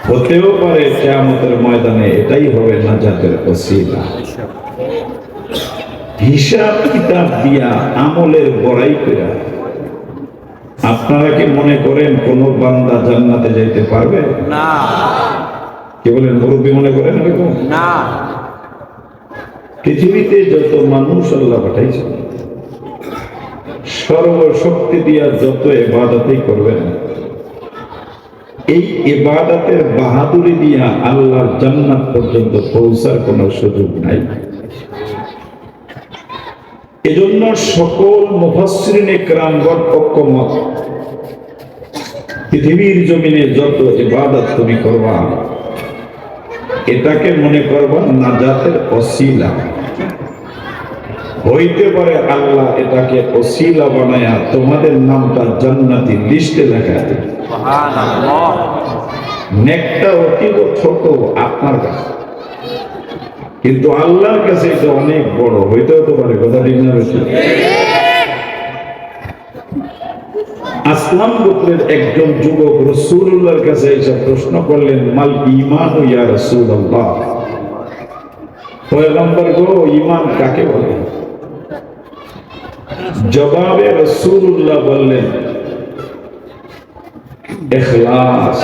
হতেও পারে কিয়ামতের ময়দানে এটাই হবে নাজাতের ওসিলা। হিসাব কিতাব দিয়া আমলের বড়াই করে আপনারা কি মনে করেন কোন বান্দা জান্নাতে যাইতে পারবে? না। কি বলেন, মুরব্বী মনে করেন এরকম? না। পৃথিবীতে যত মানুষ আল্লাহ পাঠাইছেন, সর্বশক্তি দিয়া যত ইবাদতই করবেন, এই ইবাদতের বাহাদুরি দিয়া আল্লাহর জান্নাত পর্যন্ত পৌঁছার কোনো সুযোগ নাই। এজন্য সকল মুফাসসিরিনে কেরামগণ ঐক্যমত, পৃথিবীর জমিনে যত ইবাদত তুমি করবা এটাকে মনে করবা নাজাতের ওসিলা। হইতে পারে আল্লাহ এটাকে ওসিলা বানায়া তোমাদের নামটা জান্নাতি লিস্টে লেখা দেবে। সুবহানাল্লাহ। নেকটা অতীব ছোট আপনার কাছে, কিন্তু আল্লাহর কাছে এটা অনেক বড়। হইতে হতে পারে, কথা ঠিক না বেশি? আসলাম গোত্রের একজন যুবক রাসূলুল্লাহর কাছে এসে প্রশ্ন করলেন, মাল ঈমান ইয়া রাসূলুল্লাহ, পয়গম্বর গো, ঈমান কাকে বলে? জবাবে রাসূলুল্লাহ বললেন, ইখলাস।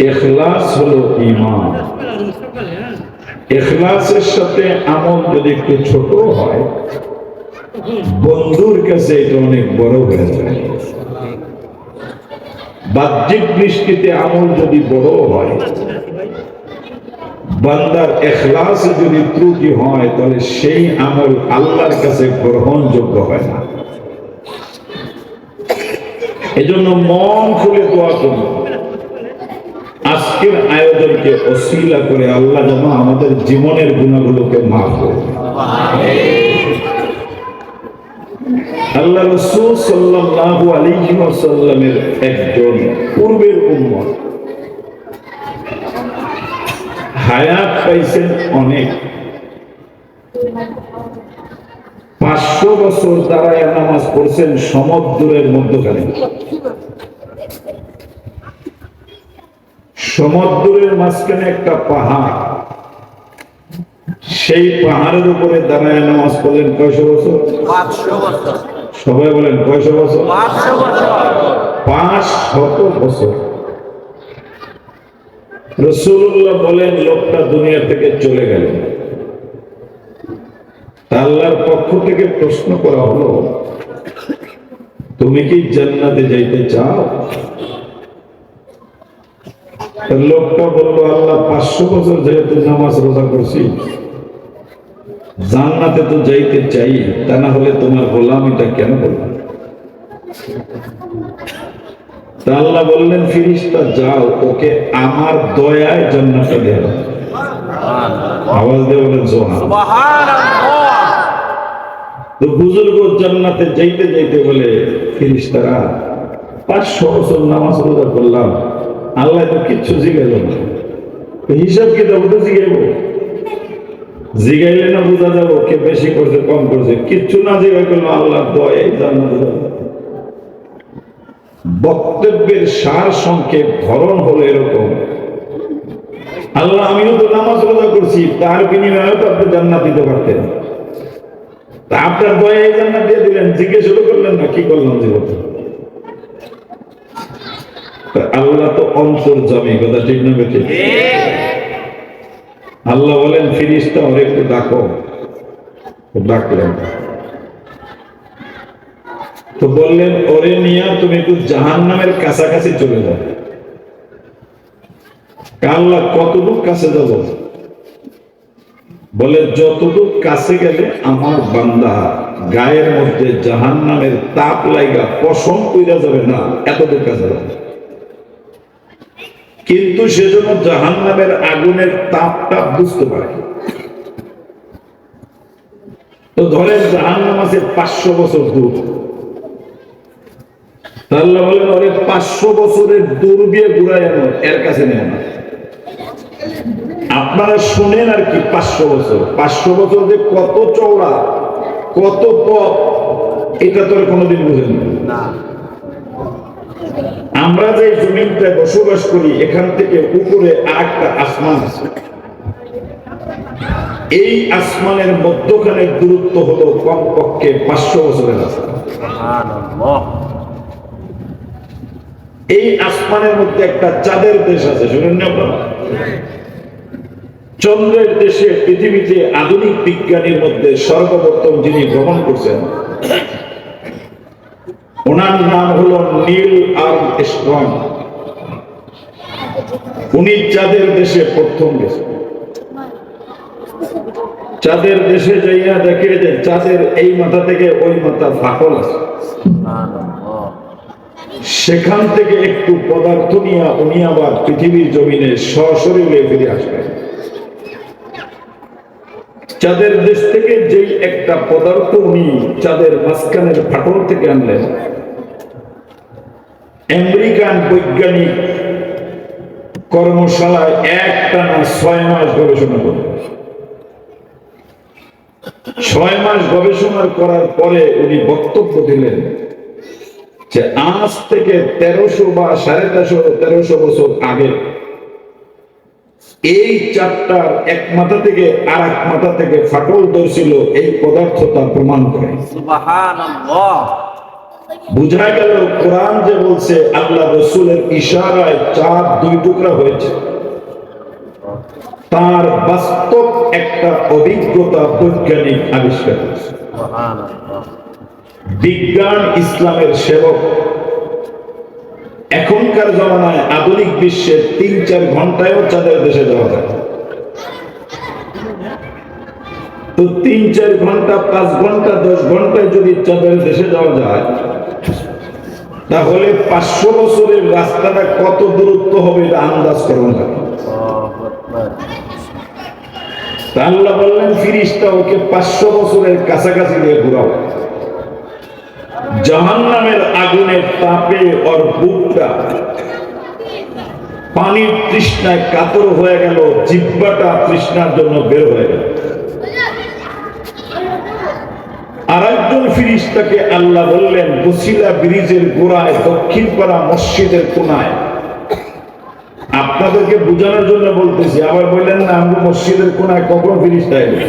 ইখলাস হলো ঈমান। ইখলাসের সাথে আমল যদি একটু ছোট হয়, বন্ধুর কাছে এটা অনেক বড় হয়ে যায়। বাহ্যিক দৃষ্টিতে আমল যদি বড় হয়, বান্দার ইখলাসে যদি ত্রুটি হয়, তাহলে সেই আমল আল্লাহর কাছে গ্রহণযোগ্য হয় না। এজন্য মন খুলে দোয়া করুন, আজকের আয়োজনকে ওসিলা করে আল্লাহ যেন আমাদের জীবনের গুনাহগুলোকে মাফ করে। আল্লাহ রাসূল সাল্লাল্লাহু আলাইহি ওয়াসাল্লামের একজন পূর্বের উম্মত হায়াত পাইছেন অনেক, 500 বছর দাঁড়ায় নামাজ পড়ছেন সমুদ্রের মধ্যখানে। সমুদ্রের মাঝখানে একটা পাহাড়, সেই পাহাড়ের উপরে দাঁড়ায় নামাজ পড়লেন কয়শো বছর? 500 বছর। সবাই বলেন কয়শো বছর? 500 বছর। 500 বছর। রাসূলুল্লাহ বলেন, লোকটা দুনিয়া থেকে চলে গেল। আল্লাহর পক্ষ থেকে প্রশ্ন করা হলো, তুমি কি জান্নাতে যাইতে চাও? লোকটা বলল, আল্লাহ 500 বছর যেহেতু নামাজ রোজা করছি, জান্নাতে তো যাইতে চাই, তা না হলে তোমার গোলামিটা কেন করলাম? তা আল্লাহ বললেন, ফিরিস্তা যাও, ওকে আমার দয়ায় জান্নাতে দেয়া। আওয়াজ দিয়ে বলেন সুবহানাল্লাহ। তো বুজুর্গ জান্নাতে যাইতে যাইতে বলে, ফিরিস্তারা 500 বছর নামাজ রোজা করলাম, আল্লাহ তো কিচ্ছু জিগাইল না, হিসাব কিতাব তো জিগাইব, জিগাইলে না বোঝা যাবো কে বেশি করছে কম করছে। কিচ্ছু না জিগাই করলো, আল্লাহ দয়ায় জান্নাতে যাবে। বক্তব্যের সার সংক্ষেপ ধরন হলো এরকম, আল্লাহ আমিও তো নামাজ রোজা করছি, তার বিনিময়ে তো আপনি জান্নাত দিতে পারতেন, তা আপনার দয়ায় জান্নাত দিয়ে দিলেন, জিজ্ঞেস করলেন না কি করলাম জীবনে? আল্লাহ তো অন্তর্যামী, কথা ঠিক না বেঠিক? আল্লাহ বলেন, ফিরিস্তা ওরে একটু ডাকো। ডাকলেন, তো বললেন, ওরে নিয়ে তুমি একটু জাহান্নামের কাছাকাছি চলে যাও। আল্লাহ কতটুক কাছে যাব? বলে, যতটুক কাছে গেলে আমার বান্দা গায়ের মধ্যে জাহান্নামের তাপ লাগা পশম কইরা যাবে না, এতটুক কাছে যাবে। কিন্তু সেজন্য জাহান্নামের আগুনের তাপটা বুঝতে পারে। তো ধরেন জাহান্নাম আছে 500 বছর দূর, আল্লাহ বলেন, ওরে 500 বছরের দূর দিয়ে ঘুরায় আনো, এর কাছে নেও না। আপনারা শুনেন আর কি, 500 বছর যে কত চওড়া, কত পথ, এটা তো কোনোদিন বুঝেন না। আমরা যে জমিনটায় বসবাস করি এখান থেকে উপরে আরেকটা আসমান আছে। এই আসমানের মধ্যখানের দূরত্ব হলো কমপক্ষে 500 বছরের রাস্তা। সুবহানাল্লাহ। এই আসমানের মধ্যে একটা চাঁদের দেশ আছে, শুনেন না আপনারা? চন্দ্রের দেশে পৃথিবীতে আধুনিক বিজ্ঞানীর মধ্যে সর্বপ্রথম যিনি ভ্রমণ করছেন ওনার নাম হলো নীল আর্মস্ট্রং। উনি চাঁদের দেশে প্রথম গেছেন। চাঁদের দেশে যাইয়া দেখে যে চাঁদের এই মাথা থেকে ওই মাথা ফাটল আছে। সুবহানাল্লাহ। সেখান থেকে একটু পদার্থ নিয়ে উনি আবার পৃথিবীর জমিনে সশরীরে ফিরে আসবেন। চাঁদের দেশ থেকে যেই একটা পদার্থ উনি চাঁদের মাঝখানের ফাটল থেকে আনলেন, আমেরিকান বৈজ্ঞানিক কর্মশালায় একটানা 6 মাস গবেষণা করলেন। 6 মাস গবেষণা করার পরে উনি বক্তব্য দিলেন যে আজ থেকে 1300 বা 1350 বছর আগে এই চারটার এক মাথা থেকে আর এক মাথা থেকে ফাটল ধরছিল, এই পদার্থটা প্রমাণ করে। সুবহানাল্লাহ। বুঝা গেল কোরআন যে বলছে আল্লাহ রসুলের ইশারায় চাঁদ 2 টুকরা হয়েছে, তার বাস্তব একটা অভিজ্ঞতা বৈজ্ঞানিক আবিষ্কার করেছে। সুবহানাল্লাহ। বিজ্ঞান ইসলামের সেবক। এখনকার জমানায় আধুনিক বিশ্বে 3-4 ঘন্টায়ও চাঁদের দেশে যাওয়া যায়। তো 3-4 ঘন্টা, 5 ঘন্টা, 10 ঘন্টায় যদি চাঁদের দেশে যাওয়া যায়, তাহলে 500 বছরের রাস্তাটা কত দূরত্ব হবে এটা আন্দাজ করুন। আল্লাহ বললেন ফিরিস্তা ওকে 500 বছরের কাছাকাছি দিয়ে ঘুরাও। জাহান্নামের আগুনের তাপে ওর বুকটা পানির তৃষ্ণায় কাতর হয়ে গেল, জিহ্বাটা তৃষ্ণার জন্য বের হয়ে গেল। আরেকজন ফিরিস্তাকে আল্লাহ বললেন বসিলা ব্রিজের গোড়ায় দক্ষিণ পাড়া মসজিদের কোনায়। আপনাদেরকে বোঝানোর জন্য বলতেছি, আবার বললেন না আমি মসজিদের কোনায় কখন ফিরিস্তা এলো।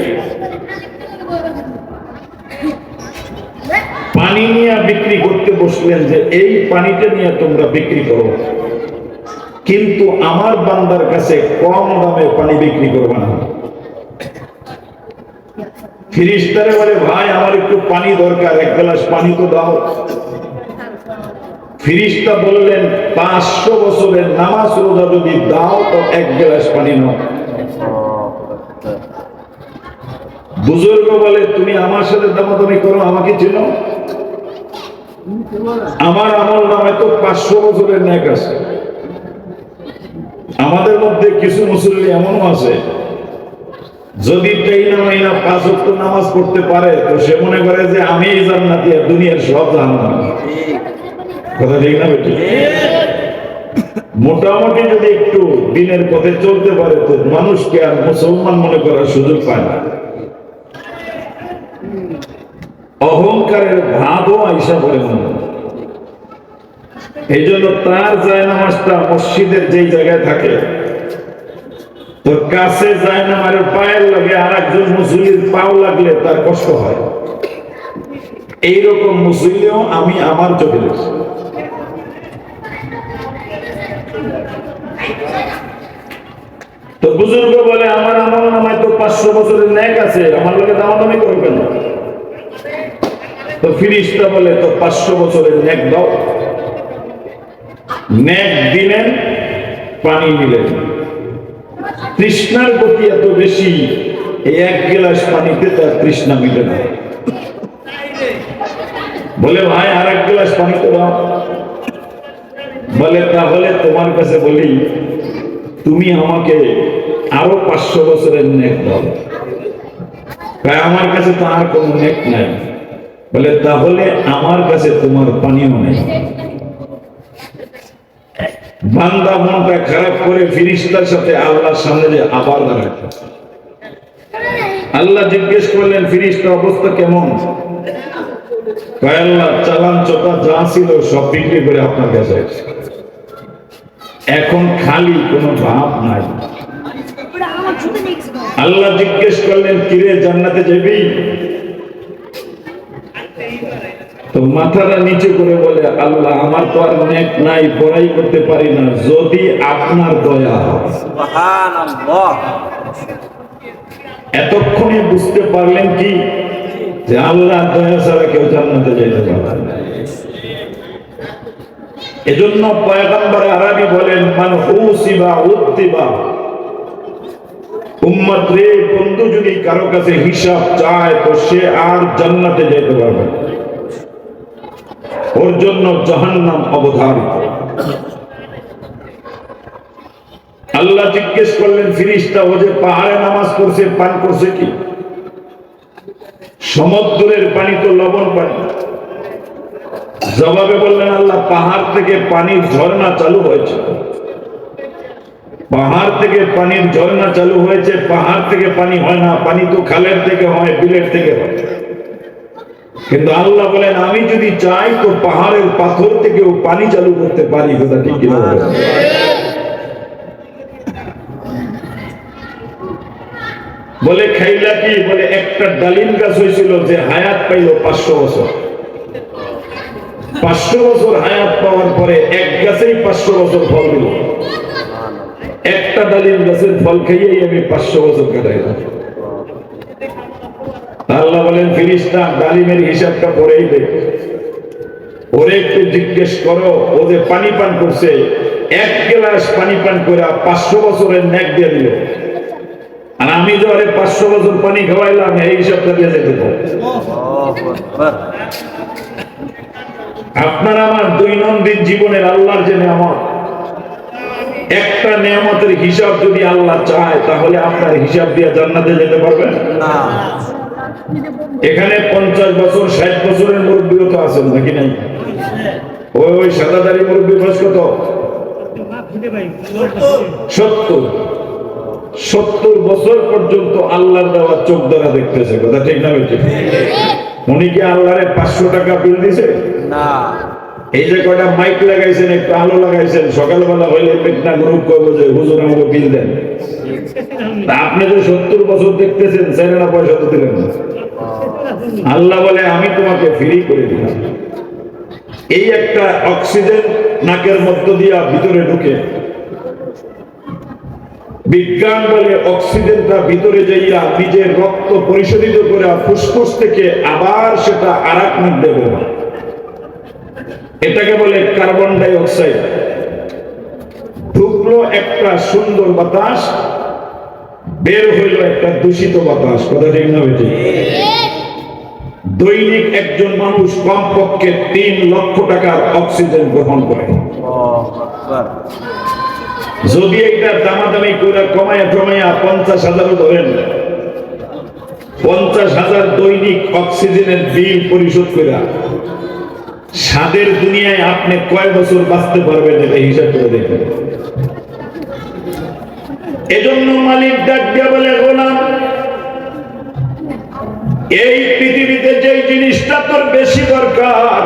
পানি নিয়ে বিক্রি করতে বসলেন যে এই পানিটা নিয়ে তোমরা বিক্রি করো, কিন্তু আমার বান্দার কাছে কম দামে পানি বিক্রি করবে না। ফিরিস্তারে বলে ভাই আমার একটু পানি দরকার, 1 গ্লাস পানি তো দাও। ফিরিস্তা বললেন 500 বছরের নামাজ রোজা যদি দাও তো 1 গ্লাস পানি নাও। বুজুর্গ বলে তুমি আমার সাথে দামাদামি করো, আমাকে চিনো? আমার আমল নামে তো 500 বছরের ন্যাক আছে। আমাদের মধ্যে কিছু মুসল্লি এমনও আছে যদি 5 ওয়াক্ত নামাজ পড়তে পারে তো সে মনে করে যে আমি জান্নাতি আর দুনিয়ার সব জাহান্নামী। কথা ঠিক না বেটি? মোটামুটি যদি একটু দিনের পথে চলতে পারে তো মানুষকে আর মুসলমান মনে করার সুযোগ পায় না। অহংকারের ভাবও আইসা পড়ে মনে। এই জন্য তার জায়নামাজটা মসজিদের যেই জায়গায় থাকে তো কাছে জায়নামাজের পায়ের লাগে আর একজন মুসল্লির পাও লাগলে তার কষ্ট হয়। এইরকম মুসল্লিও আমি আমার চোখে দেখছি। তো বুজুর্গ বলে আমার আমল নামায় তো 500 বছরের ন্যাক আছে, আমার লোকে দামাদামি করবে না। তো ফিরিস্তা বলে তো 500 বছরের ন্যাক দাও। ন্যাক দিলেন, পানি নিলেন। তৃষ্ণার গতি এত বেশি, এই 1 গ্লাস পানিতে তার তৃষ্ণা মিটে না। বলে ভাই আর 1 গ্লাস পানি তো দাও। বলে তাহলে তোমার কাছে বলি তুমি আমাকে আরো 500 বছরের নেক দাও। তাই আমার কাছে তো আর কোনো নেক নাই। বলে তাহলে আমার কাছে তোমার পানিও নেই। বান্দা মনটা খারাপ করে ফিরিস্তার সাথে আল্লাহর সামনে যে আবার দাঁড়ায়। আল্লাহ জিজ্ঞেস করলেন ফিরিস্তা অবস্থা কেমন? কয় আল্লাহ চালান চোপা যা ছিল সব বিক্রি করে আপনার কাছে। এখন খালি কোনো ভাব নাই। আল্লাহ জিজ্ঞেস করলেন, কিরে জান্নাতে যাবি? তো মাথাটা নিচে করে বলে, আল্লাহ আমার তো আর নেক নাই, পড়াই করতে পারি না, যদি আপনার দয়া হয়। সুবহানাল্লাহ। এতক্ষণে বুঝতে পারলেন কি যে আল্লাহ দয়া ছাড়া কেউ জান্নাতে যেতে পারবে না। এজন্য পয়গম্বর আরবি বলেন, মান হুসিবা উত্তিবা। উম্মত রে, বন্ধু যদি কারো কাছে হিসাব চায় তো সে আর জান্নাতে যেতে পারবে না, ওর জন্য জাহান্নাম অবধারিত। আল্লাহ জিজ্ঞেস করলেন ফিরিস্তা, ও যে পাহাড়ে নামাজ পড়ছে পান করছে কি? সমুদ্রের পানি তো লবণ পানি। জবাবে বললেন, আল্লাহ পাহাড় থেকে পানির ঝর্ণা চালু হয়েছে, পাহাড় থেকে পানির ঝর্ণা চালু হয়েছে। পাহাড় থেকে পানি হয় না, পানি তো খালের থেকে হয়, বিলের থেকে হয়। কিন্তু আল্লাহ বলেন, আমি যদি চাই তো পাহাড়ের পাথর থেকেও পানি চালু করতে পারি। কথা ঠিক কিনা বলেন? বলে খাইলা কি? বলে একটা ডালিম গাছ হয়েছিল যে হায়াত পাইল 500 বছর। 500 বছর হায়াত পাওয়ার পরে এক গাছেই 500 বছর ফল দিল। একটা ডালিম গাছের ফল খাইয়েই আমি 500 বছর কাটাইলাম। আল্লাহ বলেন, ফিরিস্তা ডালিমের হিসাবটা পরেই দেখ, ওরে একটু জিজ্ঞেস করো, ও যে পানি পান করছে, 1 গ্লাস পানি পান করে 500 বছরের নেক দিয়ে দিল, আর আমি যে ওরে 500 বছর পানি খাওয়াইলাম, এই হিসাবটা দিয়ে যেতে পারো। আপনার আমার দৈনন্দিন জীবনের আল্লাহর যে নেয়ামত, একটা নেয়ামতের হিসাব যদি আল্লাহ চায় তাহলে আপনার হিসাব দিয়ে জান্নাতে যেতে পারবেন না। এখানে 50 বছর 60 বছরের মুরব্বীও তো আছেন নাকি নাই? ওই সাদাদারি মুরব্বী বয়স কত? 70 বছর পর্যন্ত আল্লাহর দেওয়া চোখ দ্বারা দেখতেছে। কথা ঠিক না বেঠিক? উনি কি আল্লাহরে 500 টাকা বিল দিছে? না। এই যে কয়টা মাইক লাগাইছেন, একটু আলো লাগাইছেন, সকালবেলা হইলে পেটনা গ্রুপ করবো যে হুজুর আমাকে বিল দেন। আপনি যে 70 বছর দেখতেছেন, সেরেনা পয়সা তো দিলেন না। আল্লাহ বলে, আমি তোমাকে ফ্রি করে দিলাম। এই একটা অক্সিজেন নাকের মধ্য দিয়া ভিতরে ঢুকে, বিজ্ঞান বলে অক্সিজেনটা ভিতরে যাইয়া নিজের রক্ত পরিশোধিত করে ফুসফুস থেকে আবার সেটা আরেক নাক দেবে, এটাকে বলে কার্বন ডাই অক্সাইড। ঢুকলো একটা সুন্দর বাতাস, বের হইল একটা দূষিত বাতাস। কথা ঠিক না বেঠিক? দৈনিক একজন মানুষ কমপক্ষে 3 লক্ষ টাকার অক্সিজেন গ্রহণ করে। যদি একটা দামাদামি করে কমায়া 50,000 ধরেন, 50,000 দৈনিক অক্সিজেনের বিল পরিশোধ করে স্বাদের দুনিয়ায় আপনি কয় বছর বাঁচতে পারবেন, এটা হিসাব করে দেখবেন। এজন্য মালিক ডাক দিয়া বলে, গোলাম, এই পৃথিবীতে যেই জিনিসটা তোর বেশি দরকার,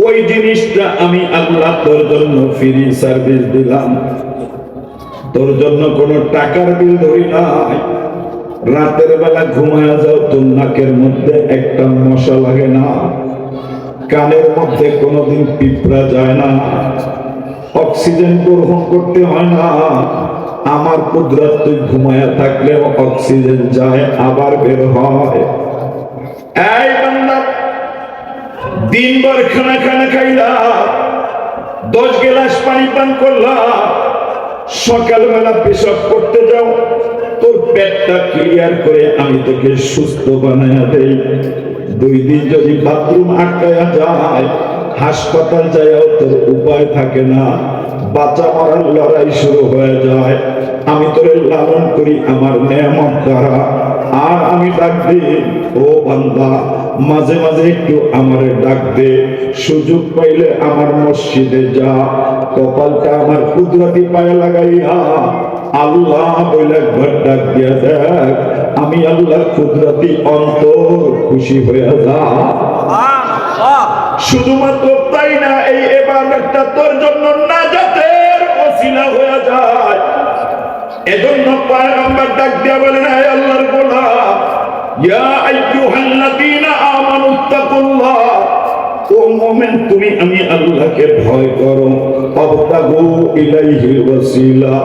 ওই জিনিসটা আমি আল্লাহ তোর জন্য ফ্রি সার্ভিস দিলাম। তোর জন্য কোনো টাকার বিল ধরি নাই। রাতের বেলা ঘুমায়া যাও, তোর নাকের মধ্যে একটা মশা লাগে না, কানের মধ্যে কোনোদিন পিঁপড়া যায় না, অক্সিজেন গ্রহণ করতে হয় না। আমার কুদরত, তুই ঘুমায়া থাকলেও অক্সিজেন যায় আবার বের হয়। এই বান্দা, দিনভর খানা খাইলা, 10 গ্লাস পানি পান করলা, সকালবেলা পেশাব করতে যাও, তোর পেটটা ক্লিয়ার করে আমি তোকে সুস্থ বানায়া দেই। 2 দিন যদি বাথরুম আটকায়া যায়, হাসপাতাল যায়ও তোর উপায় থাকে না, বাঁচা মরার লড়াই শুরু হয়ে যায়। আমি তোরে লালন করি আমার নেয়ামত দ্বারা, আর আমি ডাক দিই, ও বান্দা, মাঝে মাঝে একটু আমারে ডাক দে, সুযোগ পাইলে আমার মসজিদে যা, কপালটা আমার কুদরতি পায়ে লাগাইয়া আল্লাহ বলে একবার ডাক দিয়া দেখ, আমি আল্লাহ কুদরতি অন্তর খুশি হয়ে যা। শুধুমাত্র তাই না, এই ইবাদতটা তোর জন্য না এজন্য পয়গম্বর ডাক দিয়া বলেন, হে আল্লাহর গোলাম, ইয়া আইয়ুহাল্লাযীনা আমানুত্তাকুল্লাহ, ও মুমিন তুমি আমি আল্লাহকে ভয় করো, ওয়াবতাগু ইলাইহিল ওয়াসিলা,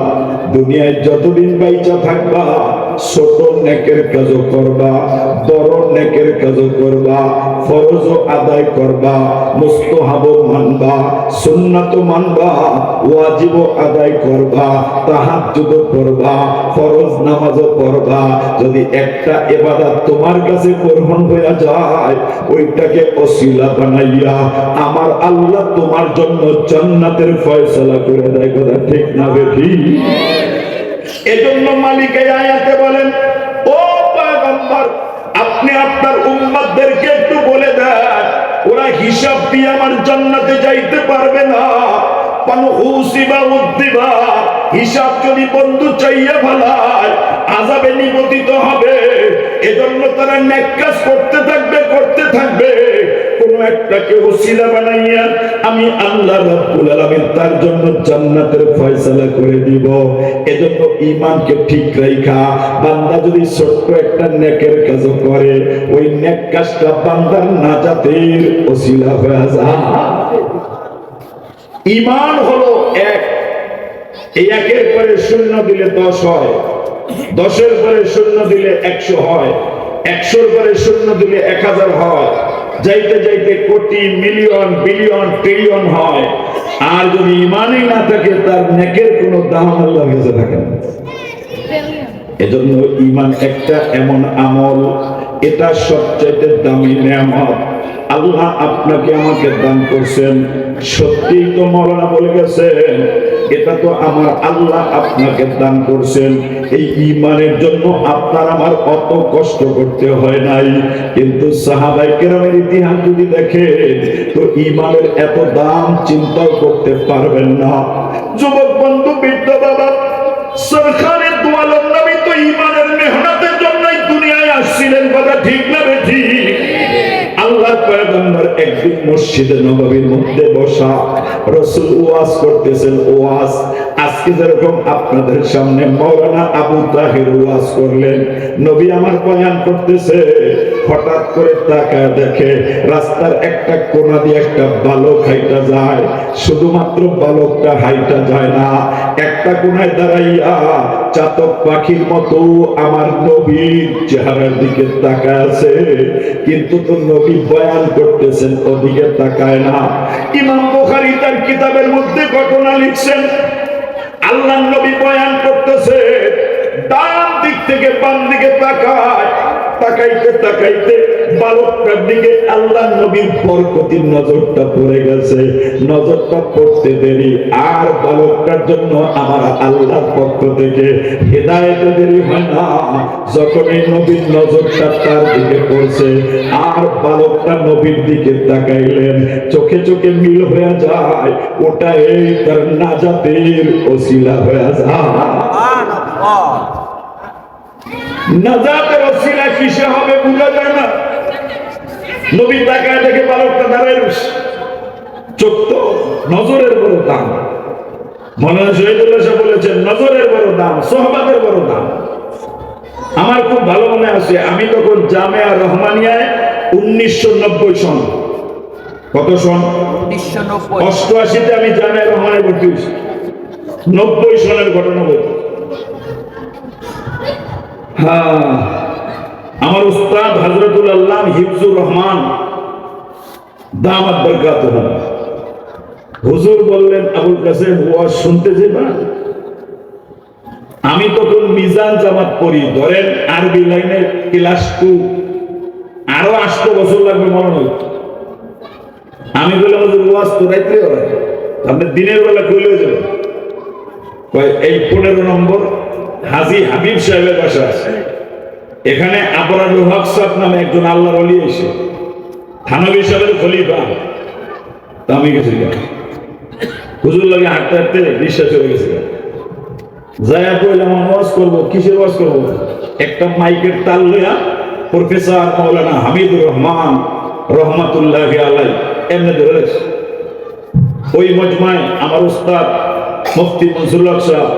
দুনিয়ায় যতদিন বাইচা থাকবা ছোট নেকের কাজও করবা, বড় নেকের কাজও করবা, ফরজও আদায় করবা, মুস্তাহাবও মানবা, সুন্নাতও মানবা, ওয়াজিবও আদায় করবা, তাহাজ্জুদও করবা, ফরজ নামাজও পড়বা। যদি একটা ইবাদত তোমার কাছে গ্রহণ হয়ে যায়, ওইটাকে ওসিলা বানাইয়া আমার আল্লাহ তোমার জন্য জান্নাতের ফয়সালা করে দেয়। কথা ঠিক না বেঠিক? এজন্য মালিক এই আয়াতে বলেন, ও পয়গম্বর আপনি আপনার উম্মতদেরকে একটু বলে দেন, ওরা হিসাব দিয়ে আমার জান্নাতে যাইতে পারবে না। পানহুসিবা উদ্দিবা, হিসাব যদি বন্ধু চাইয়া ভালায় আযাবে নিপতিত হবে। এজন্য তারা নেক কাজ করতে থাকবে, কোন একটাকে ওসিলা বানাইয়া আমি আল্লাহ রাব্বুল আলামিন তার জন্য জান্নাতের ফয়সালা করে দিব। এজন্য ঈমানকে ঠিক রাখা বান্দা যদি ছোট্ট একটা নেকের কাজ করে, ওই নেক কাজটা বান্দার নাজাতের ওসিলা হয়ে যায়। ঈমান হলো এক, এই একের পরে শূন্য দিলে 10 হয়, 10-এর পরে শূন্য দিলে 100 হয়, 100-এর পরে শূন্য দিলে 1000 হয়, যাইতে যাইতে কোটি, মিলিয়ন, বিলিয়ন, ট্রিলিয়ন হয়। আর যদি ঈমানই না থাকে তার নেকের কোনো দাম আল্লাহর কাছে থাকে না। এজন্য ঈমান একটা এমন আমল, এটা সবচাইতে দামি নেয়ামত আল্লাহ আপনাকে আমাকে দান করছেন। সত্যিই তো মাওলানা বলে গেছেন, এটা তো আমার আল্লাহ আপনাকে দান করছেন। এই ঈমানের জন্য আপনার আমার অত কষ্ট করতে হয় নাই। কিন্তু সাহাবায়ে কেরামের ইতিহাস যদি দেখেন তো ঈমানের এত দাম চিন্তাও করতে পারবেন না। যুবক বন্ধু, বৃদ্ধ বাবা, সরকারের দোয়ালের নবী তো ঈমানের মেহনতের জন্যই দুনিয়ায় আসছিলেন। কথা ঠিক না বেঠিক? আল্লাহর পয়গম্বর একদিন মসজিদে নববীর মধ্যে বসা, রাসূল ওয়াজ করতেছেন। ওয়াজ আজকে যেরকম আপনাদের সামনে মাওলানা আবু তাহের ওয়াজ করলেন, নবী আমার বয়ান করতেছে, হঠাৎ করে তাকায় দেখে রাস্তার একটা কোণা দিয়ে একটা বালক হাইটা যায়। শুধুমাত্র বালকটা হাইটা যায় না, একটা কোণায় দাঁড়াইয়া চাতক পাখির মতো আমার নবীর চেহারার দিকে তাকায় আছে। কিন্তু তো নবী বয়ান করতেছেন, ওদিকে তাকায় না। ইমাম বুখারী তার কিতাবের মধ্যে ঘটনা লিখছেন, আল্লাহর নবী বয়ান করতেছে, ডান দিক থেকে বাম দিকে তাকায়, তাকাইতে তাকাইতে বালকটার দিকে আল্লাহর নবীর বরকতির নজরটা পড়ে গেছে। নজরটা পড়তে দেরি আর বালকটার জন্য আমার আল্লাহর পক্ষ থেকে হেদায়েতে দেরি হয় না। যখন এই নবীর নজরটা তার দিকে পড়ছে আর বালকটা নবীর দিকে তাকাইলেন, চোখে চোখে মিল হয়ে যায়, ওটা এই তার নাজাতের ওসিলা হয়ে যায়। নাজাতের ওসিলা কিসে হবে বোঝা যায় না। নবী তাকায় দেখে বালকটা দাঁড়ায় রয়েছে। চোখ তো নজরের বড় দাম। মৌলানা শহীদুল্লাহ সাহেব বলেছেন, নজরের বড় দাম, সোহবাতের বড় দাম। আমার খুব ভালো মনে আছে, আমি তখন জামিয়া রহমানিয়ায় 1990 সন, কত সন? 88-তে আমি জামিয়া রহমানে ভর্তি হয়েছি। 90 সনের ঘটনা বলছি। হ্যাঁ, আমার উস্তাদ হযরতুল আল্লাহ হিফজুর রহমান দামাত বরকাতুহু হুজুর বললেন, আবুল কাসেম ওয়াজ শুনতে যাবা? আমি তখন মিজান জামাত পড়ি, ধরেন আরবি লাইনে ক্লাস 2, আরো 8 বছর লাগবে মনে হয়। আমি বললাম, হুজুর ওয়াজ তো রাইতে হয়, আপনি দিনের বেলা কইলে যাবেন। এই 15 নম্বর হাজী হাবিব সাহেবের বাসা আছে, এখানে আবরারুল হক সাহেব নামে একজন আল্লাহর ওলি এসে থানভী সাহেবের খলিফা। তা আমি গেছি, হুজুর লাগে হাঁটতে হাঁটতে রিকশা চলে গেছে। যাইয়া কইলাম ওয়াজ করবো, কিসের ওয়াজ করবো? একটা মাইকের তাল লইয়া প্রফেসর মাওলানা হামিদুর রহমান রহমাতুল্লাহি আলাইহি এমনি ধরে ওই মজমায় আমার উস্তাদ মুফতি মনসুরুল হক সাহেব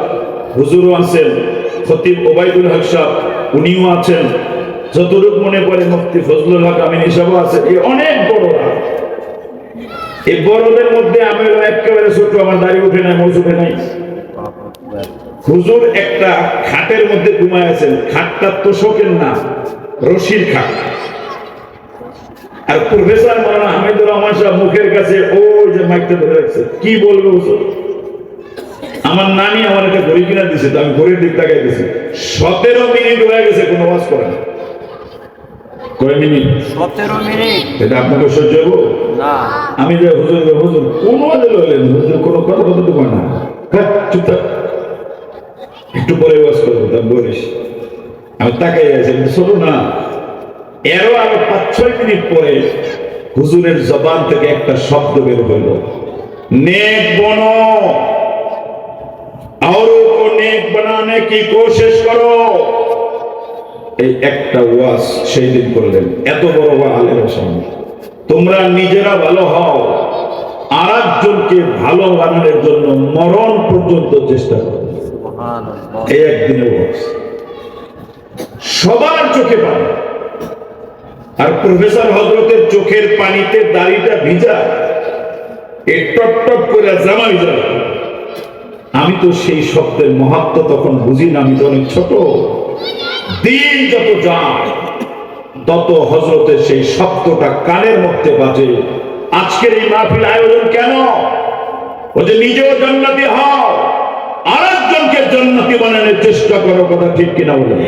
হুজুরও আছেন, খতিব ওবাইদুল হক সাহেব উনিও আছেন, যতটুকু মনে পড়ে মুফতি ফজলুল হক আমিন হিসাবও আছে। এই অনেক বড়রা, এই বড়দের মধ্যে আমি একেবারে ছোট, আমার দাড়ি উঠে নাই, মোজ উঠে নাই। হুজুর একটা খাটের মধ্যে ঘুমায় আছেন, খাটটা তোষকের না, রশির খাট। আর প্রফেসর মাওলানা হামিদুর রহমান সাহেব মুখের কাছে ওই যে মাইকটা ধরে রাখছে, কি বলবে হুজুর? আমার নানি আমার একটা ঘড়ি কিনা দিছে, তো আমি ঘড়ির দিক তাকাই দিছি, 17 মিনিট হয়ে গেছে কোনো ওয়াজ করে না। কয় মিনিট? 17 মিনিট। এটা আপনাকে সহ্য হবো না। আমি যে হুজুর হুজুর কোন ওয়াজে লইলেন, হুজুর কোনো কথা কথা তো কয় না, হ্যাঁ চুপ থাক, একটু পরে ওয়াজ করবো, তা বলিস। আমি তাকাই আছি, ছোট না, এরও আরো 5-6 মিনিট পরে হুজুরের জবান থেকে একটা শব্দ বের হইল, নেক বনো, औरों को नेक बनाने की कोशिश करो। এই একটা ওয়াজ সেই দিন করলেন, এত বড় আলেমের সামনে। তোমরা নিজেরা ভালো হও, আর একজনকে ভালো বানানোর জন্য মরণ পর্যন্ত চেষ্টা করো। সুবহানাল্লাহ। এই একদিনের ওয়াজ সবার চোখে পানি। আর প্রফেসর হযরতের চোখের পানিতে দাড়িটা ভিজা, এই টপ টপ করে জামা ভিজা। আমি তো সেই শব্দের মাহাত্ম্য তখন বুঝি না, আমি তো অনেক ছোট। দিন যত যায় তত হযরতের সেই শব্দটা কানের মধ্যে বাজে। আজকের এই মাহফিল আয়োজন কেন? ও যে নিজেও জান্নাতি হও, আর একজনকে জান্নাতি বানানোর চেষ্টা করো, কথা ঠিক কিনা বলেন?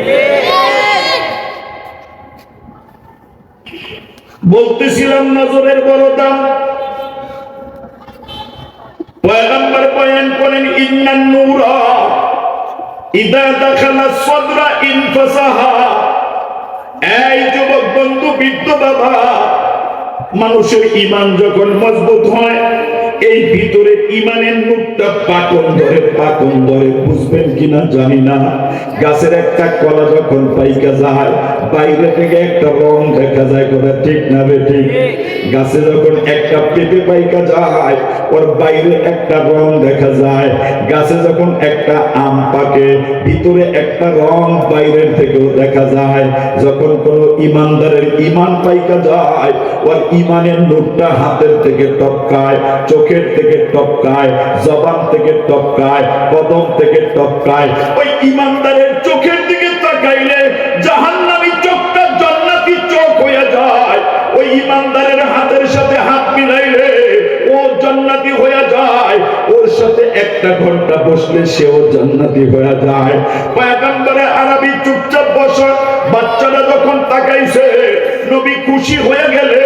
বলতেছিলাম নজরের বড় দাম। পয়গম্বর বয়ান করেন, ইন্নান নূরা ইদা দাখালা সদরা ইনফাসাহা। এই যুবক বন্ধু, বৃদ্ধ বাবা, মানুষের ঈমান যখন মজবুত হয়, এই ভিতরে ঈমানের নূরটা পাকন ধরে, বুঝবেন কিনা জানি না। গাছের একটা কলা যখন পাইকা যায়, বাইরে থেকে একটা রং দেখা যায়, কথা ঠিক না বেঠিক? গাছে যখন একটা পেঁপে পাইকা যায়, ওর বাইরে একটা রং দেখা যায়। গাছে যখন একটা আম পাকে, ভিতরে একটা রং বাইরের থেকেও দেখা যায়। যখন কোন ঈমানদারের ঈমান পাইকা যায়, ওর ঈমানের নূরটা হাতের থেকে টপকায়, চোখের থেকে টপকায়, জবান থেকে টপকায়, কদম থেকে টপকায়। ওই ঈমানদারের চোখের দিকে তাকাইলে জাহান্নামী চোখটা জান্নাতি চোখ হয়ে যায়। ওই ঈমানদারের হাতের সাথে হাত মিলাইলে ও জান্নাতি হয়ে যায়। ওর সাথে একটা ঘন্টা বসলে সেও জান্নাতি হয়ে যায়। পয়গম্বরে আরবি চুপচাপ বসা, বাচ্চাটা যখন তাকাইছে, নবী খুশি হয়ে গেলেন।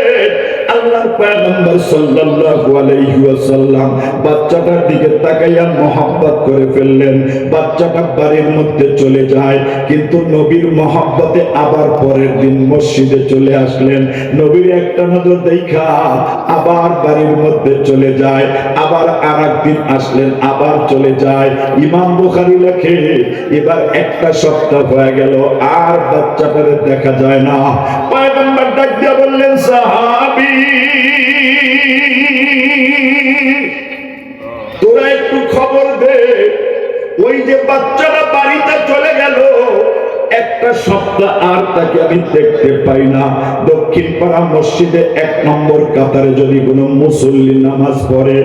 আল্লাহর পয়গম্বর সাল্লাল্লাহু আলাইহি ওয়াসাল্লাম বাচ্চাটার দিকে তাকাইয়া মহব্বত করে ফেললেন। বাচ্চাটা বাড়ির মধ্যে চলে যায়, কিন্তু নবীর মহব্বতে আবার পরের দিন মসজিদে চলে আসলেন। নবীর একটা নজর দেখা আবার বাড়ির মধ্যে চলে যায়, আবার আরেকদিন আসলেন, আবার চলে যায়। ইমাম বুখারী লেখে, এবার একটা সপ্তাহ হয়ে গেল, আর বাচ্চাটারে দেখা যায় না। পয়গম্বর ডাক দিয়া বললেন, সাহাবী, তোরা একটু খবর দে, ওই যে বাচ্চাটা বাড়িতে চলে গেল, একটা সপ্তাহ আর তাকে আমি দেখতে পাই না। দক্ষিণ পাড়া মসজিদে 1 নম্বর কাতারে যদি কোনো মুসল্লি নামাজ পড়ে,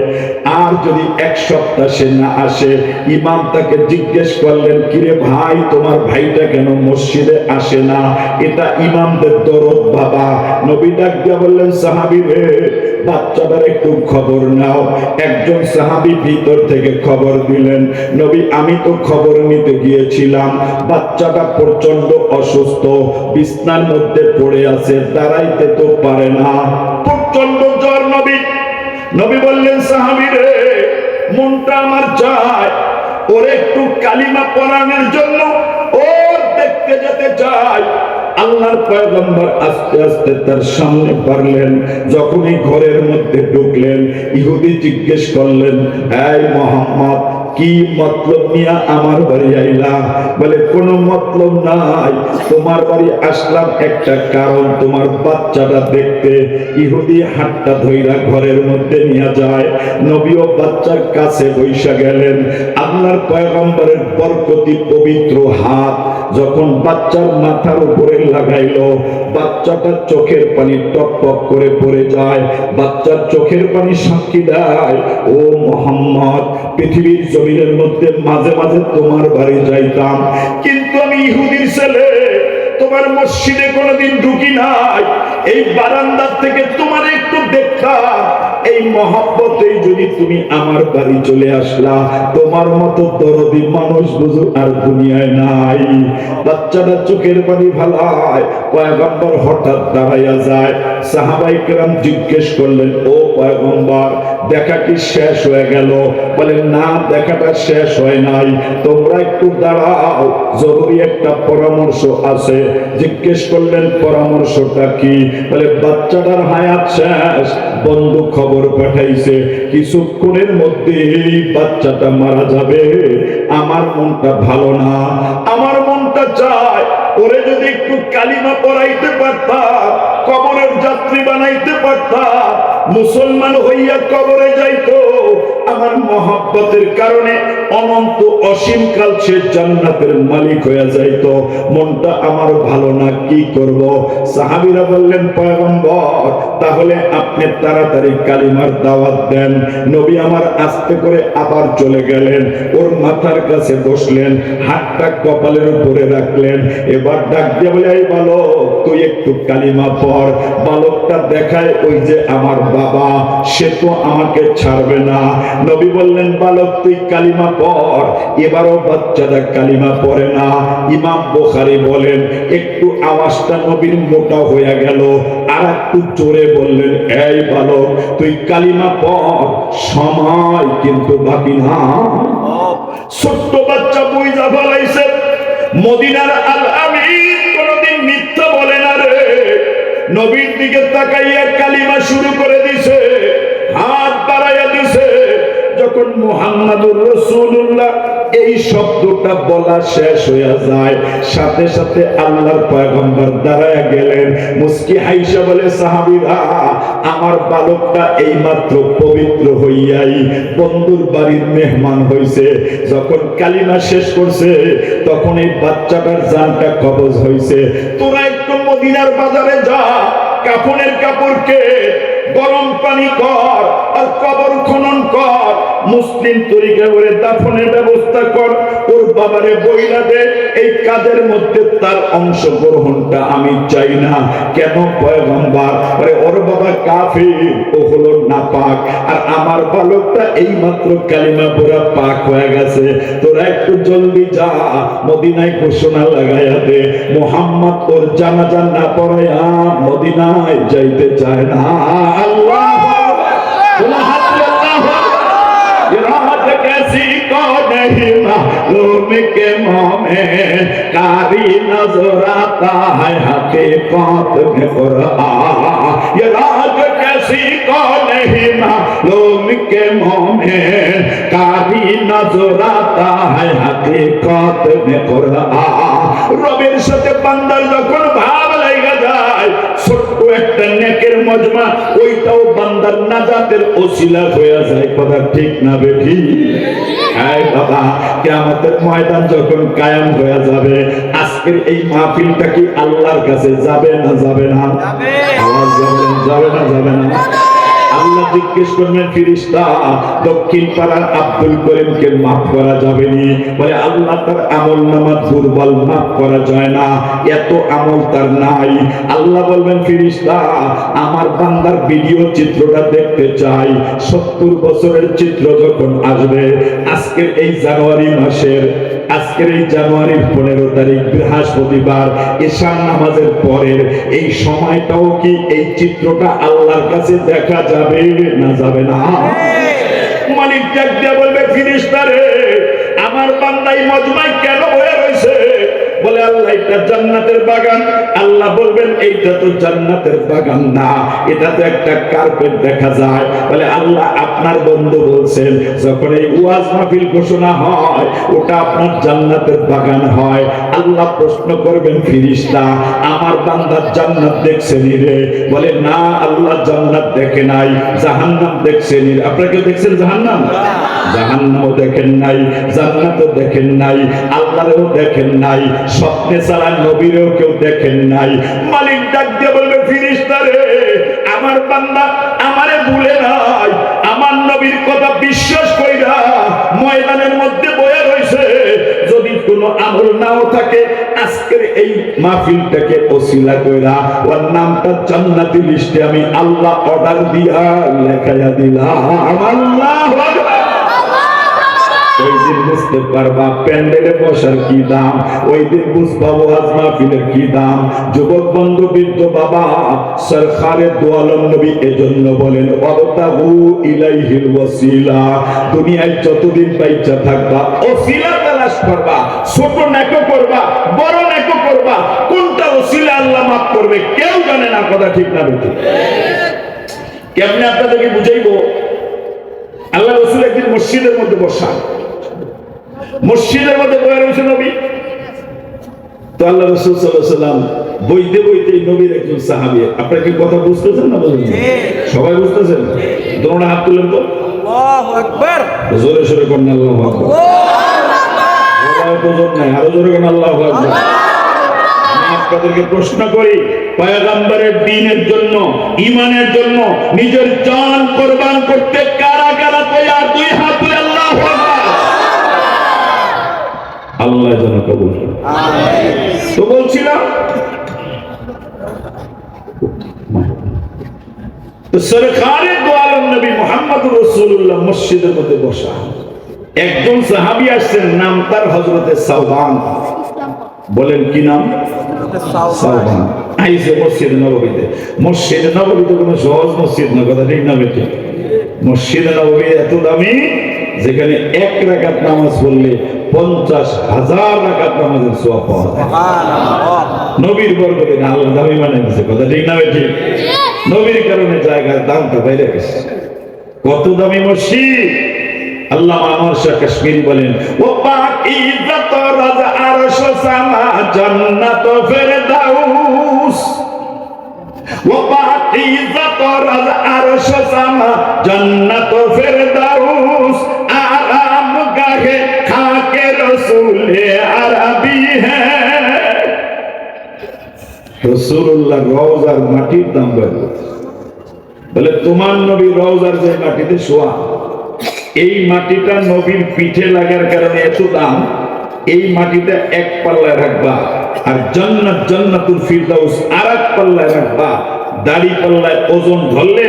আর যদি 1 সপ্তাহ সে না আসে, ইমাম তাকে জিজ্ঞেস করলেন, কিরে ভাই, তোমার ভাইটা কেন মসজিদে আসে না? এটা ইমামদের দরদ বাবা। নবী ডাক দিয়া বললেন, সাহাবী রে, বাচ্চাটার একটু খবর নাও। একজন সাহাবী ভিতর থেকে খবর দিলেন, নবী আমি তো খবর নিতে গিয়েছিলাম, বাচ্চাটা প্রচন্ড অসুস্থ, বিছনার মধ্যে পড়ে আছে, দাঁড়াইতে তো পারে না, প্রচন্ড জ্বর। নবী বললেন, সাহাবী রে, মনটা আমার চায় ওর একটু কালিমা পড়ানোর জন্য ওর দেখতে যেতে চাই। আল্লাহর পয়গম্বর আস্তে আস্তে তার সামনে বাড়লেন। যখনই ঘরের মধ্যে ঢুকলেন, ইহুদি জিজ্ঞেস করলেন, এই মুহাম্মদ, কি মতলব নিয়ে আমার বাড়ি আইলা? বলে কোনো মতলব নাই, তোমার বাড়ি আসলাম একটা কারণ, তোমার বাচ্চাটা দেখতে। ইহুদি হাতটা ধইরা ঘরের মধ্যে নিয়ে যায়, নবীও বাচ্চার কাছে বৈশা গেলেন। আল্লাহর পয়গম্বরের বরকতি পবিত্র হাত যখন বাচ্চার মাথার উপরে লাগাইলো, বাচ্চাটার চোখের পানি টপ টপ করে পড়ে যায়। বাচ্চার চোখের পানি সাক্ষী দেয়, ও মুহাম্মদ, পৃথিবীর জমিনের মধ্যে মাঝে মাঝে তোমার বাড়ি যাইতাম, কিন্তু আমি ইহুদির ছেলে, তোমার মসজিদে কোনোদিন ঢুকি নাই, এই বারান্দা থেকে তোমার একটু দেখতাম। এই মহব্বতে যদি তুমি আমার বাড়ি চলে আসলা, তোমার মতো দরদি মানুষ বুঝু আর দুনিয়ায় নাই। বাচ্চাটা চোখের পানি ভালায়, পয়গম্বর হঠাৎ দাঁড়াইয়া যায়। সাহাবায়ে কেরাম জিজ্ঞেস করলেন, ও পয়গম্বর, দেখা কি শেষ হয়ে গেল? বলে না, দেখাটা শেষ হয় নাই, তোমরা একটু দাঁড়াও, জরুরি একটা পরামর্শ আছে। জিজ্ঞেস করলেন, পরামর্শটা কি? বলে বাচ্চাটার হায়াত শেষ, বন্ধু খবর পাঠাইছে কিছুক্ষণের মধ্যেই বাচ্চাটা মারা যাবে। আমার মনটা ভালো না, আমার মনটা চায় ওরে যদি একটু কালিমা পড়াইতে পারতাম, কবরের যাত্রী বানাইতে পারতাম, মুসলমান হইয়া কবরে যাইতো, আমার মহব্বতের কারণে অনন্ত অসীম কাল সে জান্নাতের মালিক হয়ে যাইতো। মনটা আমার ভালো না, কি করব? সাহাবীরা বললেন, পয়গম্বর, তাহলে আপনি তাড়াতাড়ি কালিমার দাওয়াত দেন। নবী আমার আস্তে করে আবার চলে গেলেন, ওর মাথার কাছে বসলেন, হাতটা কপালের উপরে রাখলেন। এবার ডাক দিয়ে বলে, এই বালক, তুই একটু কালিমা পড়। বালকটা দেখায়, ওই যে আমার বাবা, সে তো আমাকে ছাড়বে না। নবী বললেন, বালক তুই কালিমা পড়। এবারও বাচ্চাটা কালিমা পড়ে না। ইমাম বুখারী বলেন, একটু আওয়াজটা নবীর মোটা হয়ে গেল, আর একটু জোরে বললেন, এই বালক তুই কালিমা পড়, সময় কিন্তু বাকি না। ছোট্ট বাচ্চা বুইজা ফলাইছে, মদিনার আল আমিন কোনদিন মিথ্যা বলে না রে। নবীর দিকে তাকাইয়া কালিমা শুরু করে দিছে, হাত বাড়াইয়া দিছে। যখন মুহাম্মাদুর রাসূলুল্লাহ এই শব্দটা বলা শেষ হয়ে যায়, সাথে সাথে আল্লাহর পয়গম্বর দাঁড়ায়া গেলেন। মুস্কি হাইসা বলে, সাহাবীরা, আমার বালকটা এইমাত্র পবিত্র হইয়াই বন্ধুর বাড়ির মেহমান হইছে। যখন কালিমা শেষ করছে, তখন এই বাচ্চাটার জানটা কবজ হইছে। তোরা একটু মদিনার বাজারে যা, কাফনের কাপড়কে গরম পানি কর, আর কবর খনন কর, মুসলিম তরিকা করে দাফনের ব্যবস্থা কর। ওর বাবারে বইলা দে, এই কাজের মধ্যে তার অংশগ্রহণটা আমি চাই না। কেন পয়গম্বর? ওর বাবা কাফির, ও হলো নাপাক, আর আমার বালকটা এইমাত্র কালিমা পড়া পাক হয়ে গেছে। তোরা একটু জলদি যা, মদিনায় ঘোষণা লাগাইয়া দে, মুহাম্মদ ওর জানাজা না পড়াইয়া মদিনায় যাইতে চায় না। আল্লাহ राहत कैसी को नहीं मालूम के मोमें कारी नजर आता है हकीकत में कुरान। ये राहत कैसी को नहीं मालूम के मोमें कारी नजर आता है हकीकत में कुरान। রবের সাথে বান্দার যখন ভাব লাগা যায়, ছোট্ট একটা নেকের মজমা, ওইটাও বান্দার নাজাতের ওসিলা হয়ে যায়। কথা ঠিক না বেঠি? হ্যাঁ বাবা, কিয়ামতের ময়দান যখন কায়েম হয়ে যাবে, আজকের এই মাহফিলটা কি আল্লাহর কাছে যাবে না যাবে না? আওয়াজ বলেন, যাবে না যাবে না? আল্লাহ জিজ্ঞেস করবেন, ফেরেশতা, দক্ষিণ পাড়ার আব্দুল করিমকে মাফ করা যাবে নি? বলে, আল্লাহ তার আমলনামা দুর্বল, মাফ করা যায় না, এত আমল তার নাই। আল্লাহ বলবেন, ফেরেশতা, আমার বান্দার ভিডিও চিত্রটা দেখতে চাই। 70 বছরের চিত্র যখন আসবে, আজকের এই জানুয়ারি মাসের, আজকের এই জানুয়ারির 15 তারিখ বৃহস্পতিবার, ঈশার নামাজের পরের এই সময়টাও কি এই চিত্রটা আল্লাহর কাছে দেখা যাবে না যাবে না? মালিক ডাক দিয়ে বলবে, ফেরেশতা রে, আমার বান্দাই মজমায় কেন হয়ে রয়েছে? বলে আল্লাহ এটা জান্নাতের বাগান। আল্লাহ বলবেন এইটা তো জান্নাতের বাগান না, এটা তো একটা কার্পেট দেখা যায়। বলে আল্লাহ আপনার বন্ধু বলছেন যখন এই ওয়াজ মাহফিল ঘোষণা হয় ওটা আপনার জান্নাতের বাগান হয়। আল্লাহ প্রশ্ন করবেন ফেরেশতা আমার বান্দার জান্নাত দেখছেন রে? বলে না আল্লাহ জান্নাত দেখে নাই, জাহান্নাম দেখছেন। আপনারা কেউ দেখছেন জাহান্নাম? জাহান্নামও দেখেন নাই, জান্নাতও দেখেন নাই, আল্লাহরেও দেখেন নাই, স্বপ্নে ছাড়া নবীরেও কেউ দেখেন নাই। মালিক ডাক দিয়ে বলবে ফেরেশতা রে আমার বান্দা আমারে ভুলে নাই, আমার নবীর কথা বিশ্বাস কইরা ময়দানের মধ্যে বয়ে রইছে। যদি কোনো আমল নাও থাকে আজকের এই মাহফিলটাকে ওসিলা কইরা ওর নামটা জান্নাতি লিস্টে আমি আল্লাহ অর্ডার দিয়া লেখাইয়া দিলাম। আল্লাহু আকবার। ওই দিন বুঝতে পারবা প্যান্ডেলে বসার কি দাম, ওই দিন বুঝবা ওয়াজ মাহফিলের কি দাম। যুবক বন্ধু বৃদ্ধ বাবা সরকারে দু আলম নবী এজন্য বলেন ওয়াবতাগু ইলাইহিল ওয়াসিলা। দুনিয়ায় যতদিন বাইচা থাকবা ওসিলা তালাশ করবা, ছোট নেকো করবা বড় নেকো করবা, কোনটা ওসিলা আল্লাহ মাফ করবে কেউ জানে না। কথা ঠিক না বেঠিক? কেমনে আপনাদেরকে বুঝাইবো? আল্লাহ রাসূল একদিন মসজিদের মধ্যে বসা, মসজিদের মধ্যে বসে রয়েছে নবী। তো আল্লাহ রাসূল সাল্লাল্লাহু আলাইহি ওয়াসাল্লাম বইতে বইতে নবীর একজন সাহাবী, আপনারা কি কথা বুঝতেছেন না বলেন? সবাই বুঝতেছেন? দোনোটা হাত তুলেন তো। আল্লাহু আকবার। জোরে জোরে কোন আল্লাহু আকবার। আল্লাহু তো জোর নাই, আরো জোরে কোন আল্লাহু আকবার। আমি আপনাদেরকে প্রশ্ন করি পয়গম্বরের দ্বীনের জন্য ঈমানের জন্য নিজের জান কুরবান করতে কারা কারা তৈরি? দুই হাত তুলে আল্লাহু আকবার। আল্লাহ যেন কবুল করেন। আমিন। তো বলছিলাম তো সরকারে দু আলম নবী মুহাম্মদুর রাসূলুল্লাহ মসজিদের মধ্যে বসা। একজন সাহাবী আসছেন, নাম তার হযরতে সাওবান। বলেন কি নাম? সাওবান। আইসে মসজিদে নববীতে। মসজিদে নববীতে কোনো সহজ মসজিদ না, কথা ঠিক না বেঠিক? মসজিদে নববী এত দামি যেখানে এক রাকাত নামাজ পড়লে 50,000 রাকাত নামাজের সওয়াব পাওয়া যায়। সুবহানাল্লাহ। নবীর বরকতে আল্লাহ দামি বানাই দিয়েছে, কথা ঠিক না বেঠিক? নবীর কারণে জায়গার দামটা বেড়ে গেছে। কত দামি মসজিদ! আল্লামা আনোয়ার শাহ কাশ্মীরি বলেন ও পাকিজাত রাজ আরশ সামা জান্নাত ফেরদাউস। ও পাকিজাত রাজ আরশ সামা জান্নাত ফেরদাউস। আরাম গাহে খাকে রসুলে আরবি হ্যায়। রাসূলুল্লাহ রওজার মাটির দাম বলে তোমার নবী রওজার যে মাটিতে শোয়া, এই মাটিটা নবীর পিঠে লাগার কারণে এত দাম। এই মাটিটা এক পাল্লায় রাখবা আর জান্নাত জান্নাতুল ফিরদাউস আরেক পাল্লায় রাখবা। দাড়ি পাল্লায় ওজন ধরলে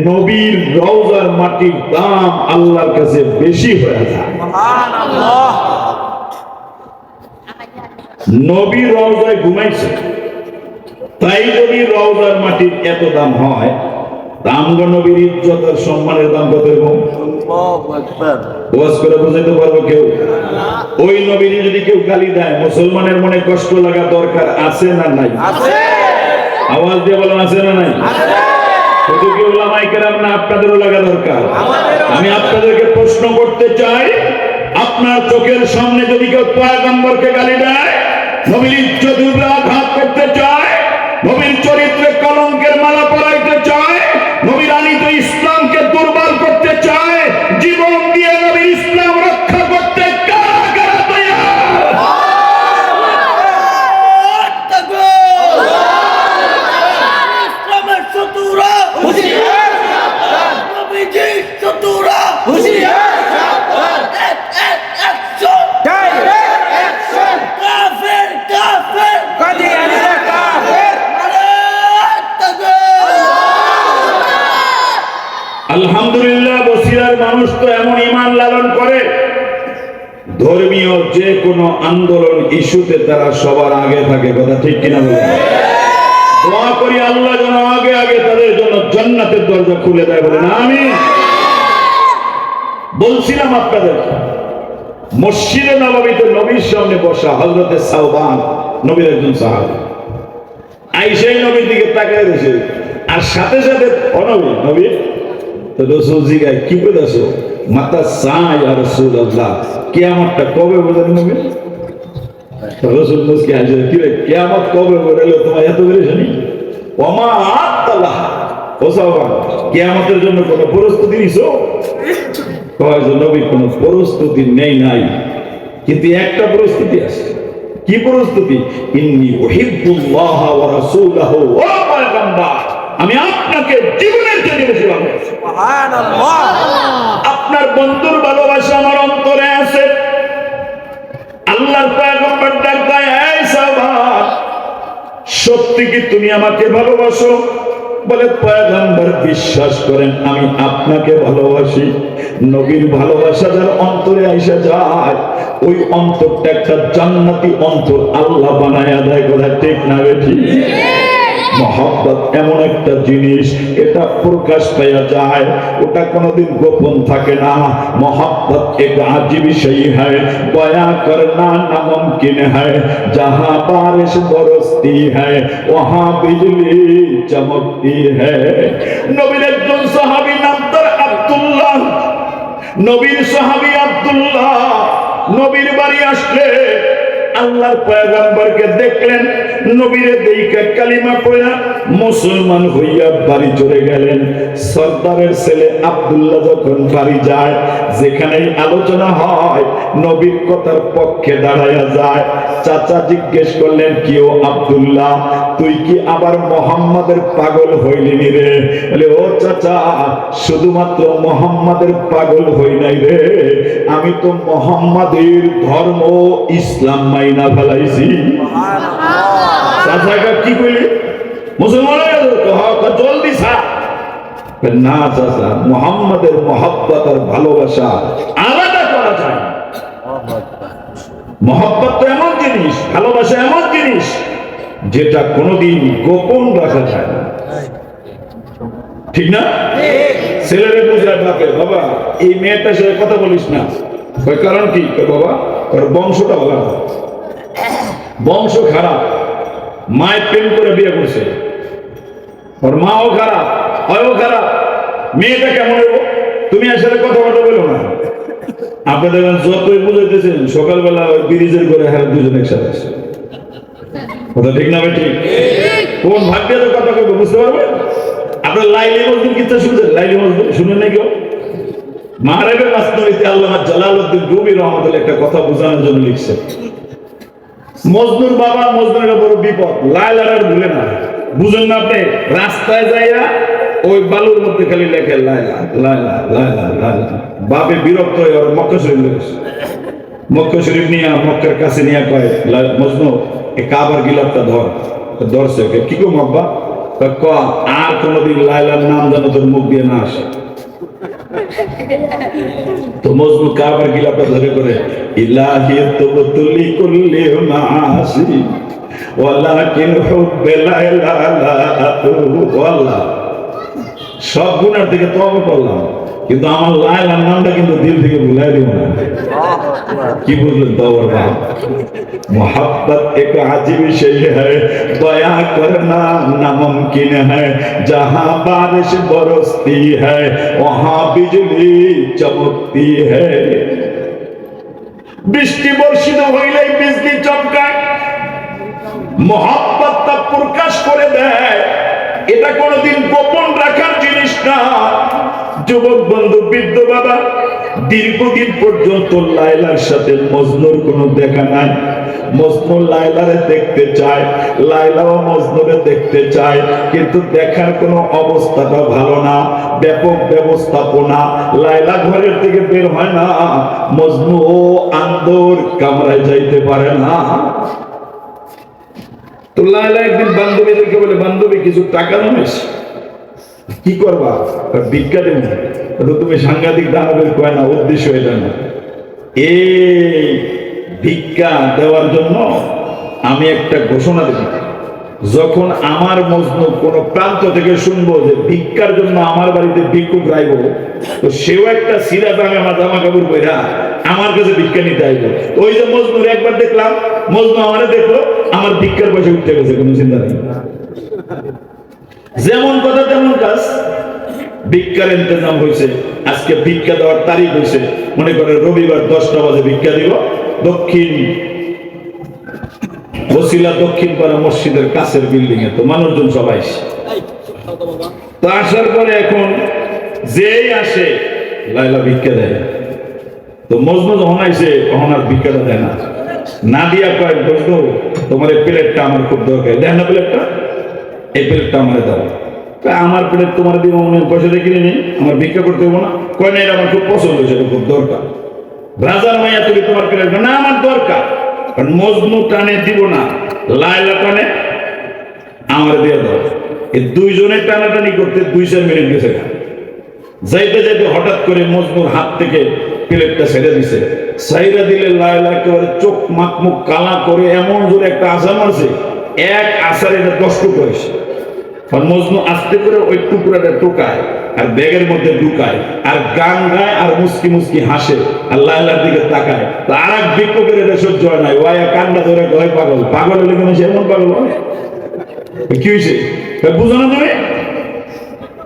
নবীর রওজার মাটির দাম আল্লাহর কাছে বেশি হয়ে যায়। সুবহানাল্লাহ। নবী রওজায় ঘুমাইছে, তাই যদি রওজার মাটির এত দাম হয়, আমগো নবীর ইজ্জত আর সম্মানের দাম কত এরকম? আল্লাহু আকবার। ওয়াজ করে বুঝাইতে পারবো কেউ? ওই নবীর যদি কেউ গালি দেয় মুসলমানের মনে কষ্ট লাগা দরকার আছে না নাই? আছে। আওয়াজ দিয়ে বলেন আছে না নাই? আছে। শুধু কি উলামায়ে কেরাম না, আপনাদেরও লাগা দরকার। আমি আপনাদেরকে প্রশ্ন করতে চাই, আপনার চোখের সামনে যদি কেউ পয়গম্বরকে গালি দেয়, নবীর ইজ্জত উপরে আঘাত করতে চায়, নবীর চরিত্রে কলঙ্কের মালা পরাইতে চায়, নবীর আনিত ইসলামকে দুর্বল করতে চায়, জীবন দিয়ে নবীর ইসলাম রক্ষা করতে কারা কারা তৈয়ার? ইসলামের শত্রুরা হুঁশিয়ার, নবীজির শত্রুরা হুঁশিয়ার। Direct action. কাফের কাফের কাদিয়ানিরা কাফের। আলহামদুলিল্লাহ, বসিরার মানুষ তো এমন ঈমান লালন করে, ধর্মীয় যে কোনো আন্দোলন ইস্যুতে তারা সবার আগে থাকে। কথা ঠিক কিনা বলেন? দোয়া করি আল্লাহ যেন আগে আগে তাদের জন্য জান্নাতের দরজা খুলে দেয়, বলেন আমিন। বলছিলাম আপনাদের মসজিদে নববীতে নবীর সামনে বসা হযরতে সাওবান নবীর একজন সাহাবী আয়েশাই নবীর দিকে তাকায় রয়েছে আর সাথে সাথে অনবী নবী তো রাসূল জিগায় কি বলেছো মাতা সা ইয়া রাসূলুল্লাহ কিয়ামতটা কবে বলেন নবী রাসূল মুস্কি হাসে কি রে কিয়ামত কবে বলে তোমার এত পরেশানি ওমা আতাল্লাহ ও সাওবান কিয়ামতের জন্য কোনো প্রস্তুতি নিছো কয় যে নবী কোনো প্রস্তুতি নেই নাই কিন্তু একটা প্রস্তুতি আছে কি প্রস্তুতি ইন্নী উহিব্বুল্লাহ ওয়া রাসূলুহু ওয়া পয়গম্বর আমি আপনাকে জীবনের জন্য ভালোবাসি সুবহানাল্লাহ আপনার বন্ধুর ভালোবাসা আমার অন্তরে আছে আল্লাহর পয়গম্বর ডাক দেয় এই সাওবান সত্যি কি তুমি আমাকে ভালোবাসো বলে পয়গম্বর বিশ্বাস করেন আমি আপনাকে ভালোবাসি নবীর ভালোবাসা যার অন্তরে আইসা যায় ওই অন্তরটা একটা জান্নাতি অন্তর আল্লাহ বানায়া দেয় কথা ঠিক না বেঠিক মহব্বত এমন একটা জিনিস এটা প্রকাশ পাওয়া যায় ওটা কোনোদিন গোপন থাকে না मोहब्बत एक अजीब शय है बयां करना नामुमकिन है जहां बारिश बरसती है वहां बिजली चमकती है नबीर একজন সাহাবী নাম তার আব্দুল্লাহ নবীর সাহাবী আব্দুল্লাহ নবীর বাড়ি আসলে আল্লাহর পয়গম্বরকে দেখলেন নবীরে দেইকা কালিমা পড়া মুসলমান হইয়া বাড়ি চলে গেলেন সরদারের ছেলে আব্দুল্লাহ যখন বাড়ি যায় যেখানেই আলোচনা হয় নবীর কথার পক্ষে দাঁড়ায়া যায় চাচা জিজ্ঞেস করলেন কি ও আব্দুল্লাহ তুই কি আবার মুহাম্মাদের পাগল হইলি রে বলে ও চাচা শুধুমাত্র মুহাম্মাদের পাগল হই নাই রে আমি তো মুহাম্মাদের ধর্ম ইসলাম মাইনা ফেলাইছি চাচা কি কইলি মুসলমান জলদি না চাচা মুহাম্মাদের মহব্বত আর ভালোবাসা আলাদা করা যায় মহব্বত তো এমন জিনিস ভালোবাসা এমন জিনিস যেটা কোনোদিন গোপন রাখা যায় না ঠিক না ছেলেরে বুঝায় বাপে বাবা এই মেয়েটার সাথে কথা বলিস না কারণ কি বাবা ওর বংশটা ভালো না বংশ খারাপ মায়ের প্রেম করে বিয়ে করছে ওর মাও খারাপ হয়ও খারাপ মেয়েটা কেমন হবো তুমি আসলে কথা বলো না আপনাদের যতই বুঝাইতেছেন সকালবেলা ব্রিজের করে হ্যাঁ দুজন একসাথে আসে কথা ঠিক না ঠিক কোন ভাগ্যে তো কথা কইবো বুঝতে পারবেন আপনার লাইলি মজদুর কিচ্ছা শুনছেন লাইলি মজদুর শুনেন না কেউ মাহরাবের মাসনবিতে আল্লামা জালালউদ্দিন রুমি রহমাতুল্লাহ একটা কথা বোঝানোর জন্য লিখছেন মজনুর বাবা মজনুরের বড় বিপদ লায়লার আর ভুলে না বুঝেন না আপনি রাস্তায় যাইয়া ওই বালুর মধ্যে খালি লেখে লায়লা লায়লা লায়লা লায়লা বাপে বিরক্ত হয়ে ওর মক্কা শরীফ লেগেছে মক্কা শরীফ নিয়ে মক্কার কাছে নিয়ে কয় মজনু এই কাবার গিলাপটা ধরছে কি কো মব্বা আর কোনোদিন লায়লার নাম যেন তোর মুখ দিয়ে না আসে তো মজনু কাবার গিলাপটা ধরে করে ইলাহি তুবতুলি কুল্লি মাসি ওয়ালাকিন হুব্বে লায়লা লা আতুবু আল্লাহ সব গুনার থেকে তওবা করলাম কিন্তু আমার লায়লার নামটা কিন্তু দিল থেকে ভুলাই দিব না কি বুঝলেন তওবার বাপ मोहब्बत एक अजीब शय है बयां करना नामुमकिन है जहां बारिश बरसती है वहां बिजली चमकती है বৃষ্টি বর্ষিত হইলেই বিজলি চমকায় মোহাব্বতটা প্রকাশ করে দেয় এটা কোনোদিন গোপন রাখার জিনিস না যুবক বন্ধু বৃদ্ধ বাবা দীর্ঘদিন পর্যন্ত লায়লার সাথে মজনুর কোনো দেখা নাই মজনু লায়লারে দেখতে চায় লায়লাও মজনুরে দেখতে চায় কিন্তু দেখার কোনো অবস্থাটা ভালো না ব্যাপক ব্যবস্থাপনা লায়লা ঘরের থেকে বের হয় না মজনু ও আন্দর কামরায় যাইতে পারে না তো লায়লা একদিন বান্ধবীদেরকে বলে বান্ধবী কিছু টাকা নিস কি করবা ভিক্ষা দেব তুমি সাংঘাতিক দানবের কয় না উদ্দেশ্য এটা না এই ভিক্ষা দেওয়ার জন্য আমি একটা ঘোষণা দেব যখন আমার মজনু কোন প্রান্ত থেকে শুনবো যে ভিক্ষার জন্য আমার বাড়িতে ভিক্ষুক রাইব, তো সেও একটা সিরা দামে আমার জামা কাপড় পরা আমার কাছে ভিক্ষা নিতে আইব। ওই যে মজনুর একবার দেখলাম, মজনু আমারে দেখলো, আমার ভিক্ষার পয়সা উঠতে গেছে, কোনো চিন্তা নেই। যেমন কথা তেমন কাজ। ভিক্ষার ইন্তজাম হয়েছে, আজকে ভিক্ষা দেওয়ার তারিখ হয়েছে, মনে করে রবিবার 10টা বাজে ভিক্ষা দিব দক্ষিণ বসিলা দক্ষিণ পাড়া মসজিদের কাছের বিল্ডিং এ। তো মানুষজন সবাই তো আসার পরে এখন যেই আসে লাইলা ভিক্ষা দেয়। তো মজনু যখন আইসে তখন আর ভিক্ষাটা দেয় না, না দিয়া কয়েক বসলো, তোমার এই প্লেটটা আমার খুব দরকার, দেয় না প্লেটটা, এই প্লেটটা আমার দাও। আমার প্লেট তোমার দিব, মনে পয়সা দিয়ে কিনে নেই, আমার ভিক্ষা করতে হবো না। কয় না, এটা আমার খুব পছন্দ, সেটা খুব দরকার। রাজার মাইয়া তুমি তোমার প্লেট না, আমার দরকার। কারণ মজনু টানে দিব না, লাইলা টানে আমার দিয়ে দাও। এই দুইজনের টানাটানি করতে 2-4 মিনিট গেছে। যাইতে যাইতে হঠাৎ করে মজনুর হাত থেকে প্লেটটা ছেড়ে দিছে। সাইরা দিলে লাইলা একেবারে চোখ মাক মুখ কালা করে এমন জোরে একটা আসার মারছে, এক আসার এটা 10 টুকরো হয়েছে। মজনু আস্তে করে ওই টুকরাটা টোকায় আর ব্যাগের মধ্যে ঢুকায় আর গান গায় আর মুস্কি মুস্কি হাসে আর লাইলার দিকে তাকায়। তো আর এক ভিক্ষুকের এটা সহ্য হয় নাই, ওয়া কান্না ধরে কয় পাগল। পাগল হলে কেন সেমন পাগল হয়? কি হয়েছে বুঝো না তুমি?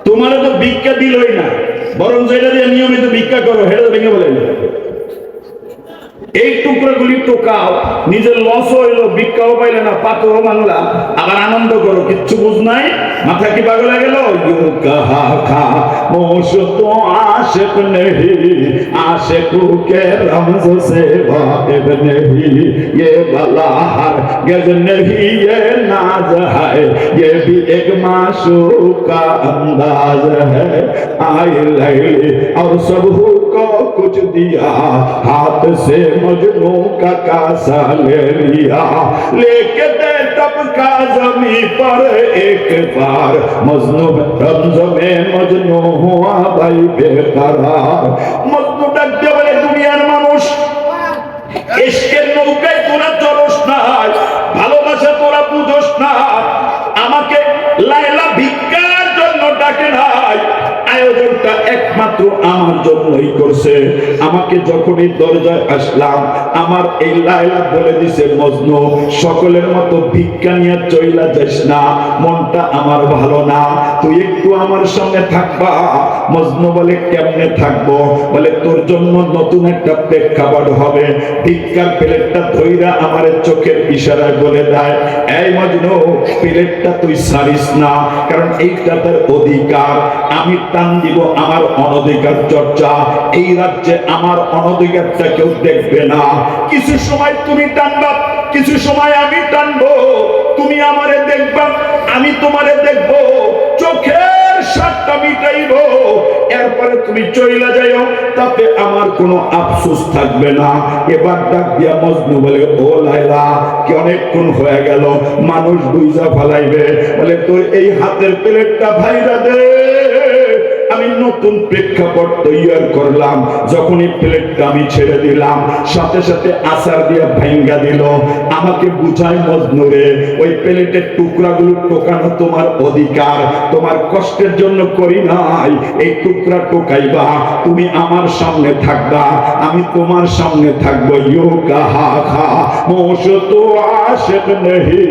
তোমার তো ভিক্ষা দিলই না, বরং যেটা দিয়ে নিয়মিত ভিক্ষা করো হেটা ভেঙে বলে এই টুকরাগুলি টোকাও, নিজের লস হইলো, ভিক্ষাও পাইলে না, পাথরও মানলা, আবার আনন্দ করো, কিচ্ছু বুঝ নাই, মাথা কি পাগল হয়ে গেল? কাহা খা মোশ তো আশিক নেহি, আশিকু কে রমজ সে वाकिफ नहीं, ये बला हरगिज़ नहीं, ये नाज है, ये भी एक माशूक का अंदाज है। आई लैली और सबहू को कुछ दिया, हाथ से मजनू का कासा ले लिया, लेके दे तब का जमी पर एक बार, मजनू रमज में मजनू हुआ भाई बेकरार। मजनू ডাক দিয়ে বলে, দুনিয়ার মানুষ, ইশকের নৌকায় তোরা চলস না, ভালোবাসা তোরা বুঝোস না, আমাকে লায়লা ভিক্ষার জন্য ডাকে নাই, আয়োজনটা একমাত্র আমার জন্যই করছে। আমাকে যখনই দরজায় আসলাম, আমার এই লায়লা বলে দিছে, মজনু সকলের মতো ভিক্ষা নিয়ে চইলা যাস না, মনটা আমার ভালো না, তুই একটু আমার সঙ্গে থাকবা। মজনু বলে, কেমনে থাকবো? বলে, তোর জন্য নতুন একটা প্রেক্ষাপট হবে। ভিক্ষার প্লেটটা ধইরা আমার চোখের ইশারায় বলে দেয়, এই মজনু, প্লেটটা তুই ছাড়িস না, কারণ এইটা তোর অধিকার। আমি টান দিব আমার অনধিকার চর্চা, এই রাজ্যে আমার অনধিকারটা কেউ দেখবে না। কিছু সময় তুমি টানবা, কিছু সময় আমি টানবো, তুমি আমারে দেখবা, আমি তোমারে দেখবো, চোখের সাতটা মিটাইব, এরপরে তুমি চইলা যাইও, তাতে আমার কোনো আফসোস থাকবে না। এবার ডাক দিয়া মজনু বলে, ও লায়লা, কি অনেকক্ষণ হয়ে গেল, মানুষ বুঝা ফেলাইবে, বলে তোর এই হাতের প্লেটটা ভাইরা দে, আমি নতুন প্রেক্ষাপট তৈরি করলাম। যখনই প্লেটটা আমি ছেড়ে দিলাম, সাথে সাথে আচার দিয়া ভাঙ্গা দিল। আমাকে বুঝায়, মজনুরে, ওই প্লেটের টুকরাগুলো টোকানো তোমার অধিকার, তোমার কষ্টের জন্য করি নাই। এই টুকরা টোকাইবা, তুমি আমার সামনে থাকবা, আমি তোমার সামনে থাকবো। ইউ কাহা খা মোশ তো আশিক নেহি,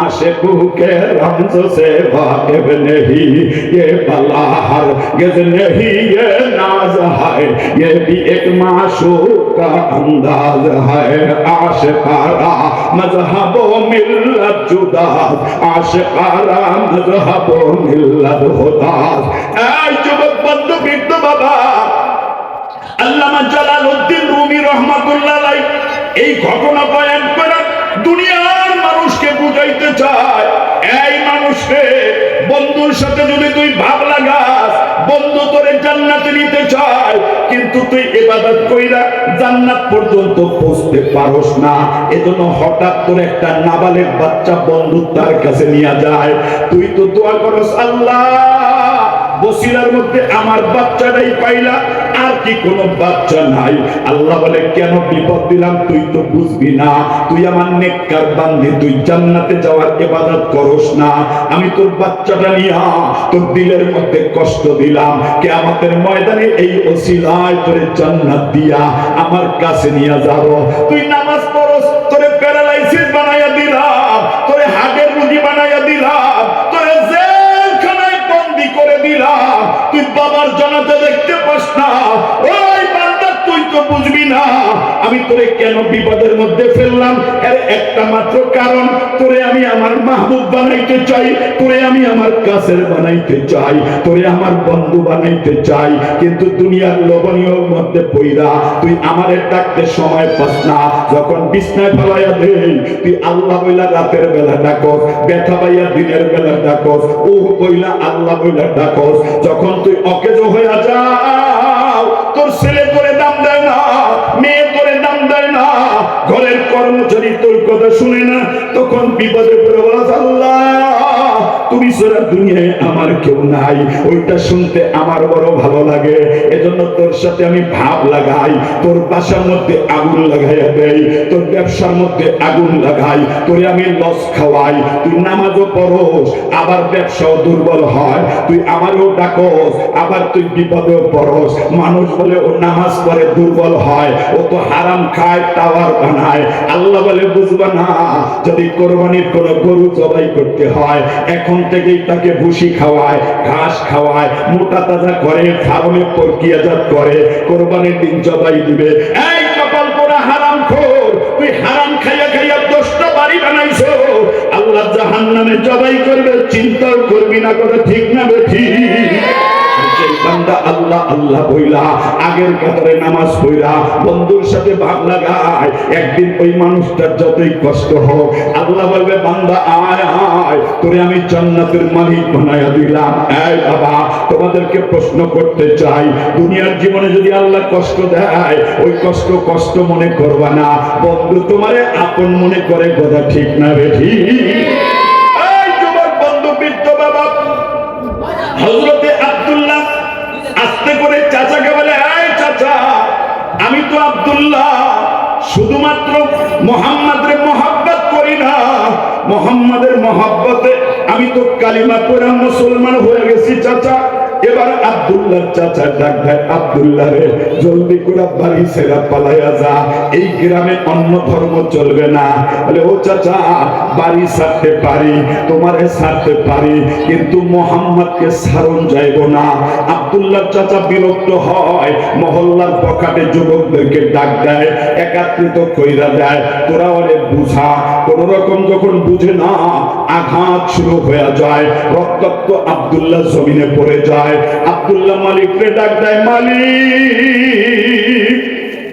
আশিকু কে রমজ সে वाकिफ नहीं, ये बला हरगिज़ नहीं, ये नाज है, ये भी एक माशूक का अंदाज है। आशिकारा मजहब मिल्लत जुदा, आशिकारा मजहब मिल्लत हुदास। ऐ যুবক বন্ধু, বৃদ্ধ বাবা, আল্লামা জালালউদ্দিন রুমি রহমাতুল্লাহ আলাইহি এই ঘটনা বয়ান করে দুনিয়ার মানুষকে বুঝাইতে চায়, এই মানুষকে, বন্ধুর সাথে যদি তুই ভাব লাগাস, বন্ধু তোরে জান্নাতে নিতে চায়, কিন্তু তুই ইবাদত কইরা জান্নাত পর্যন্ত পৌঁছতে পারোস না। এজন্য হঠাৎ তোর একটা নাবালেগ বাচ্চা বন্ধু তার কাছে নিয়ে যায়, তুই তো দোয়া করস, আল্লাহ বসিলার মধ্যে আমার বাচ্চাটাই পাইলা, আর কি কোনো বাচ্চা নাই? আল্লাহ বলে কেন বিপদ দিলাম তুই তো বুঝবি না, তুই আমার নেককার বান্দী, তুই জান্নাতে যাওয়ার ইবাদত করস না, আমি তোর বাচ্চাটা নিয়া তোর দিলের মধ্যে কষ্ট দিলাম, কিয়ামতের ময়দানে এই ওসিলায় তোরে জান্নাত দিয়া আমার কাছে নিয়ে যাব। তুই নামাজ পড়স, তোরে প্যারালাইসিস বানাইয়া দিলাম, তোরে হার্টের রোগী বানাইয়া দিলাম, তোরে জেলখানায় বন্দী করে দিলাম, তুই বাবার জানাতে দেখতে পাস না। ওই বান্দা তুই তো বুঝবি না আমি তোরে কেন বিপদের মধ্যে ফেললাম। এর একটা মাত্র কারণ, তোরে আমি আমার মাহবুব বানাইতে চাই, তোরে আমি আমার কাছের বানাইতে চাই, তোরে আমার বন্ধু বানাইতে চাই। কিন্তু দুনিয়ার লোভনীয় মধ্যে পইরা তুই আমারে ডাকতে সময় পাস না। যখন বিছনায় ফেলাইয়া দেই তুই আল্লাহ বইলা রাতের বেলা ডাকস, ব্যথা পাইয়া দিনের বেলা ডাকস, ও বইলা আল্লাহ বইলা ডাকস। যখন তুই অকেজ হইয়া যাও, তোর ছেলে তোরে দাম দেয় না, মেয়ে তোরে দাম দেয় না, ঘরের কর্মচারী তোর কথা শুনে না, তখন বিপদে পড়ে বলস আল্লাহ তুমি ছাড়া দুনিয়ায় আমার কেউ নাই। ওইটা শুনতে আমার বড় ভালো লাগে, এজন্য তোর সাথে আমি ভাব লাগাই, তোর বাসার মধ্যে আগুন লাগাইয়া দেই, তোর ব্যবসার মধ্যে আগুন লাগাই, তোরে আমি লস খাওয়াই। তুই নামাজও পড়স, আবার ব্যবসাও দুর্বল হয়, তুই আমারও ডাকস, আবার তুই বিপদেও পড়স। মানুষ বলে ও নামাজ পড়ে দুর্বল হয়, ও তো হারাম খায়, টাওয়ার বানায়। আল্লাহ বলে বুঝবা না, যদি কোরবানির কোন গরু জবাই করতে হয় এখন থেকেই তাকে ভুসি খাওয়ায়, ঘাস খাওয়ায়, মোটা তাজা করে, ফার্মে প্রক্রিয়াজাত করে, কোরবানির দিন জবাই দিবে। এই কপাল পোড়া হারামখোর, তুই হারাম খাইয়া খাইয়া 10টা বাড়ি বানাইছো, আল্লাহ জাহান্নামে জবাই করবে, চিন্তাও করবি না। কথা ঠিক না বেঠিক? বান্দা আল্লাহ আল্লাহ বইলা আগের কাতারে নামাজ পড়া বন্ধুর সাথে ভাব লাগায়, একদিন ওই মানুষটার যতই কষ্ট হোক আল্লাহ বলবে বান্দা আয় আয়, তোরে আমি জান্নাতের মালিক বানায়া দিলাম। এই বাবা, তোমাদেরকে প্রশ্ন করতে চাই, দুনিয়ার জীবনে যদি আল্লাহ কষ্ট দেয় ওই কষ্ট কষ্ট মনে করবা না, বন্ধু তোমারে আপন মনে করে। কথা ঠিক না রে ঠিক? এই যুবক বন্ধু, বৃদ্ধ বাবা হযরতে আব্দুল্লাহ আস্তে করে চাচাকে বলে, এই চাচা আমি তো আব্দুল্লাহ শুধুমাত্র মুহাম্মাদের মহব্বত করি না, মুহাম্মাদের মহব্বতে আমি তো কালিমা পড়ে মুসলমান হয়ে গেছি চাচা। এবার আব্দুল্লাহর চাচা ডাক দেয়, আব্দুল্লাহ রে জলদি করে বাড়ি ছেড়ে পালাইয়া যা, এই গ্রামে অন্য ধর্ম চলবে না। বলে ও চাচা বাড়ি ছাড়তে পারি, তোমারে ছাড়তে পারি, কিন্তু মুহাম্মদকে ছাড়ন যাইব না। আব্দুল্লাহর চাচা বিরক্ত হয়, মহল্লার পকেটে যুবকদেরকে ডাক দেয়, একত্রিত কইরা দেয়, তোরা ওরে বুঝা। কোন রকম যখন বুঝে না, আঘাত শুরু হয়ে যায়, রক্তাক্ত আব্দুল্লাহ জমিনে পড়ে যায়। আব্দুল্লাহ মালিককে ডাক দেয়, মালিক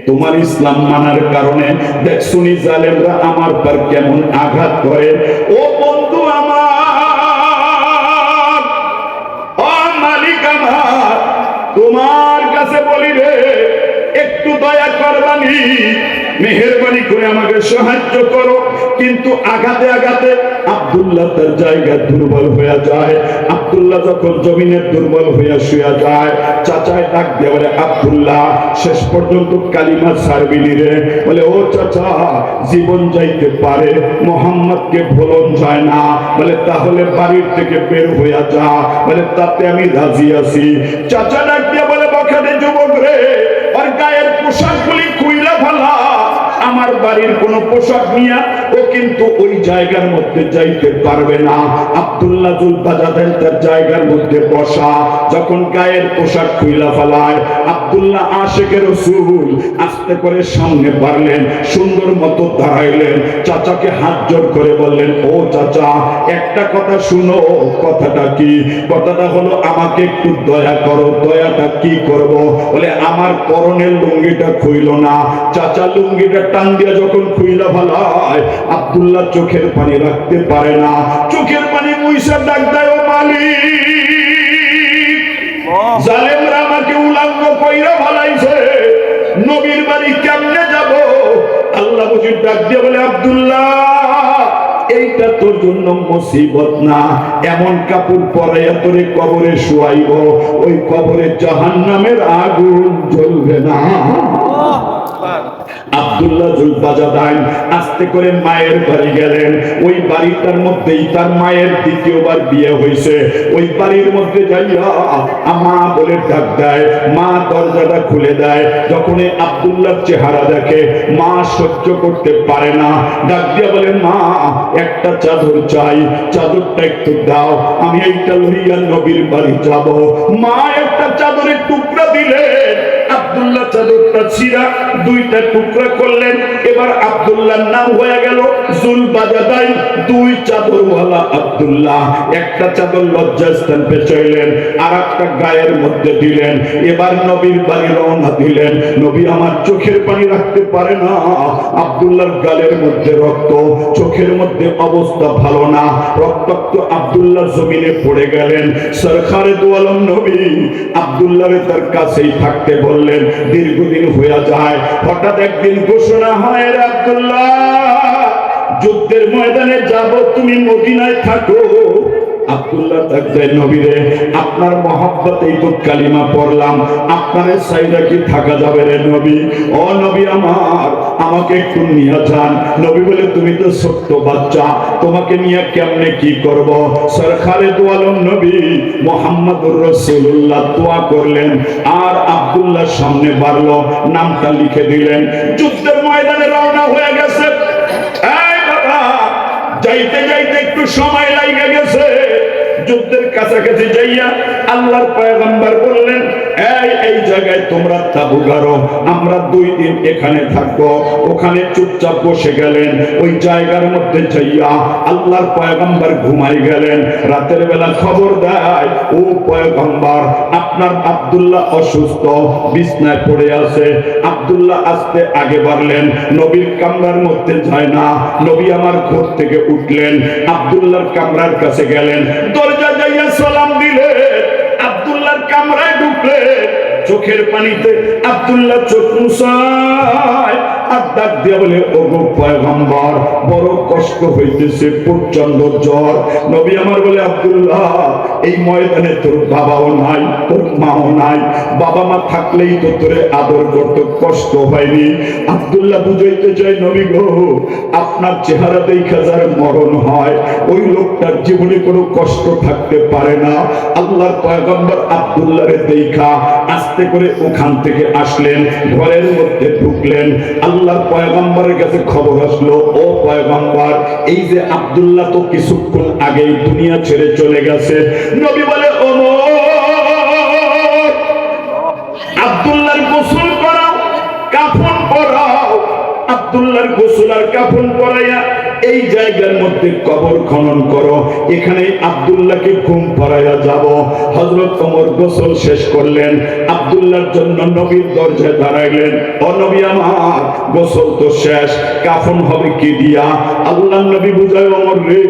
তোমার ইসলাম মানার কারণে দেখছুনি জালেমরা আমার পর কেমন আঘাত করে। ও বন্ধু আমার, ও মালিক আমার, তোমার কাছে বলি রে একটু দয়া করবানি, মেহেরবানি করে আমাকে সাহায্য করো। কিন্তু আঘাতে আঘাতে আব্দুল্লাহ তার জায়গা দুর্বল হয়ে যায়। আব্দুল্লাহ যখন জমিনে দুর্বল হইয়া শুয়ে যায়, চাচায় ডাক দিয়ে বলে, আব্দুল্লাহ শেষ পর্যন্ত কালিমা ছাড়বিনি রে? বলে ও চাচা জীবন যাইতে পারে, মোহাম্মদকে ভুলন যায় না। বলে তাহলে বাড়ির থেকে বের হইয়া যা। বলে তাতে আমি রাজি আছি। চাচা ডাক দিয়ে বলে, বখাটে যুবক রে, আর গায়ের পোশাকগুলি খুইলা ফেলা, আমার বাড়ির কোন পোশাক নিয়া ও কিন্তু ওই জায়গার মধ্যে যাইতে পারবে না। আব্দুল্লাহ জুলবাজাদের তার জায়গার মধ্যে বসা, যখন গায়ের পোশাক খুইলা ফেলায়, আব্দুল্লাহ আশিকে রাসূল আস্তে করে সামনে বাড়লেন, সুন্দর মতো দাঁড়াইলেন, চাচাকে হাত জোড় করে বললেন, ও চাচা একটা কথা শুনো। কথাটা কি? কথাটা হলো আমাকে একটু দয়া করো। দয়াটা কি করব? বলে আমার পরনের লুঙ্গিটা খুইল না। চাচা লুঙ্গিটা টান দিয়ে যখন খুইলা ফেলায়, আব্দুল্লাহ চোখের পানি রাখতে পারে না, চোখের পানি মুইসা ডাক দেয়, ও মালিক জালেমরা আমাকে উলঙ্গ কইরা ফেলাইছে, নবীর বাড়ি কেমনে যাব? আল্লাহ বুঝি ডাক দিয়ে বলে, আব্দুল্লাহ এই এইটা তোর জন্য মুসিবত না, এমন কাপড় পরাইয়া তোরে কবরে শুয়াইব, ওই কবরে জাহান্নামের আগুন জ্বলবে না। আব্দুল্লাহ জুলবাজাদাইন আস্তে করে মায়ের বাড়ি গেলেন। ওই বাড়িটার মধ্যেই তার মায়ের দ্বিতীয়বার বিয়ে হয়েছে। ওই বাড়ির মধ্যে যাইয়া মা বলে ডাক দেয়, মা দরজাটা খুলে দেয়। যখন আব্দুল্লাহর চেহারা দেখে মা সহ্য করতে পারে না, ডাক দিয়া বলে, মা একটা চাদর চাই, চাদরটা একটু দাও, আমি এইটা লইয়া নবীর বাড়ি যাব। মা একটা চাদরের টুকরা দিলেন, আব্দুল্লাহ চাদরটা ছিঁড়া দুইটা টুকরা করলেন। এবার আব্দুল্লাহর নাম হয়ে গেল জুলবাজাদাইন, দুই চাদরওয়ালা আব্দুল্লাহ। একটা চাদর লজ্জাস্থান পেঁচাইলেন, আর একটা গায়ের মধ্যে দিলেন। এবার নবীর বাড়ি রওনা দিলেন। নবী আমার চোখের পানি রাখতে পারে না, আব্দুল্লাহর গালের মধ্যে রক্ত, চোখের মধ্যে অবস্থা ভালো না, রক্তাক্ত আব্দুল্লাহ জমিনে পড়ে গেলেন। সরকারে দু আলম নবী আব্দুল্লাহরে তার কাছেই থাকতে বললেন। দীর্ঘদিন হয়ে যায়, হঠাৎ একদিন ঘোষণা হয়, রে আব্দুল্লাহ, যুদ্ধের ময়দানে যাব, তুমি মদিনায় থাকো। আব্দুল্লাহ তাকজাই, নবীরে আপনার মহব্বতেই তো কালিমা পড়লাম, আপনারে চাইরা কি থাকা যাবে রে নবী? ও নবী আমার, আমাকে একটু নিয়ে যান। নবী বলে, তুমি তো ছোট্ট বাচ্চা, তোমাকে নিয়ে কেমনে কি করব? সরকারে দু আলম নবী মুহাম্মদুর রাসূলুল্লাহ দোয়া করলেন, আর আব্দুল্লাহ সামনে বাড়লো, নামটা লিখে দিলেন। যুদ্ধের ময়দানে রওনা হয়ে গেছে। এই বাবা, যাইতে যাইতে একটু সময় লাগে গেছে। যুদ্ধের কাছাকাছি যাইয়া আল্লাহর পয়গম্বর বললেন, এই জায়গায় তোমরা তাবু গাড়ো, আমরা 2 দিন এখানে থাকবো। ওখানে চুপচাপ বসে গেলেন। ওই জায়গার মধ্যে যাইয়া আল্লাহর পয়গম্বর ঘুমাই গেলেন। রাতের বেলা খবর দেয়, ও পয়গম্বর, আপনার আব্দুল্লাহ অসুস্থ, বিছনায় পড়ে আছে। আব্দুল্লাহ আস্তে আগে বাড়লেন, নবীর কামরার মধ্যে যায় না। নবী আমার ঘর থেকে উঠলেন, আব্দুল্লাহর কামরার কাছে গেলেন, দরজা যাইয়া সালাম দিলেন। আব্দুল্লাহর কামরায় ঢুকলে চোখের পানিতে আব্দুল্লাহ চোখ মুছায়, আর ডাক দিয়ে বলে, ওগো পয়গম্বর, বড় কষ্ট হইতেছে, প্রচন্ড জ্বর। নবী আমার বলে, আব্দুল্লাহ, এই ময়দানে তোর বাবাও নাই, তোর মাও নাই, বাবা মা থাকলেই তো তোরে আদর করতে, কষ্ট হয়নি। আব্দুল্লাহ বুঝাইতে চাই, নবী গো, আপনার চেহারা দেখা যার মরণ হয়, ওই লোকটার জীবনে কোনো কষ্ট থাকতে পারে না। আল্লাহর পয়গম্বর আব্দুল্লাহরে দেখা আস্তে করে ওখান থেকে আসলেন, ঘরের মধ্যে ঢুকলেন। আল্লাহর পয়গম্বরের কাছে খবর আসলো, ও পয়গম্বর, এই যে আব্দুল্লাহ তো কিছুক্ষণ আগেই দুনিয়া ছেড়ে চলে গেছে। নবী বলে, ওমর, আব্দুল্লাহর গোসল করাও, কাফন পরাও। আব্দুল্লাহর গোসল আর কাফন পরাইয়া এই জায়গার মধ্যে কবর খনন করো, এখানে আব্দুল্লাহকে ঘুম পাড়াইয়া যাব। হযরত ওমর গোসল শেষ করলেন, আব্দুল্লাহর জন্য নবীর দরজায় দাঁড়াইলেন। ও নবী আমার, গোসল তো শেষ, কাফন হবে কি দিয়া? আল্লাহর নবী বুঝায়, ওমর রে,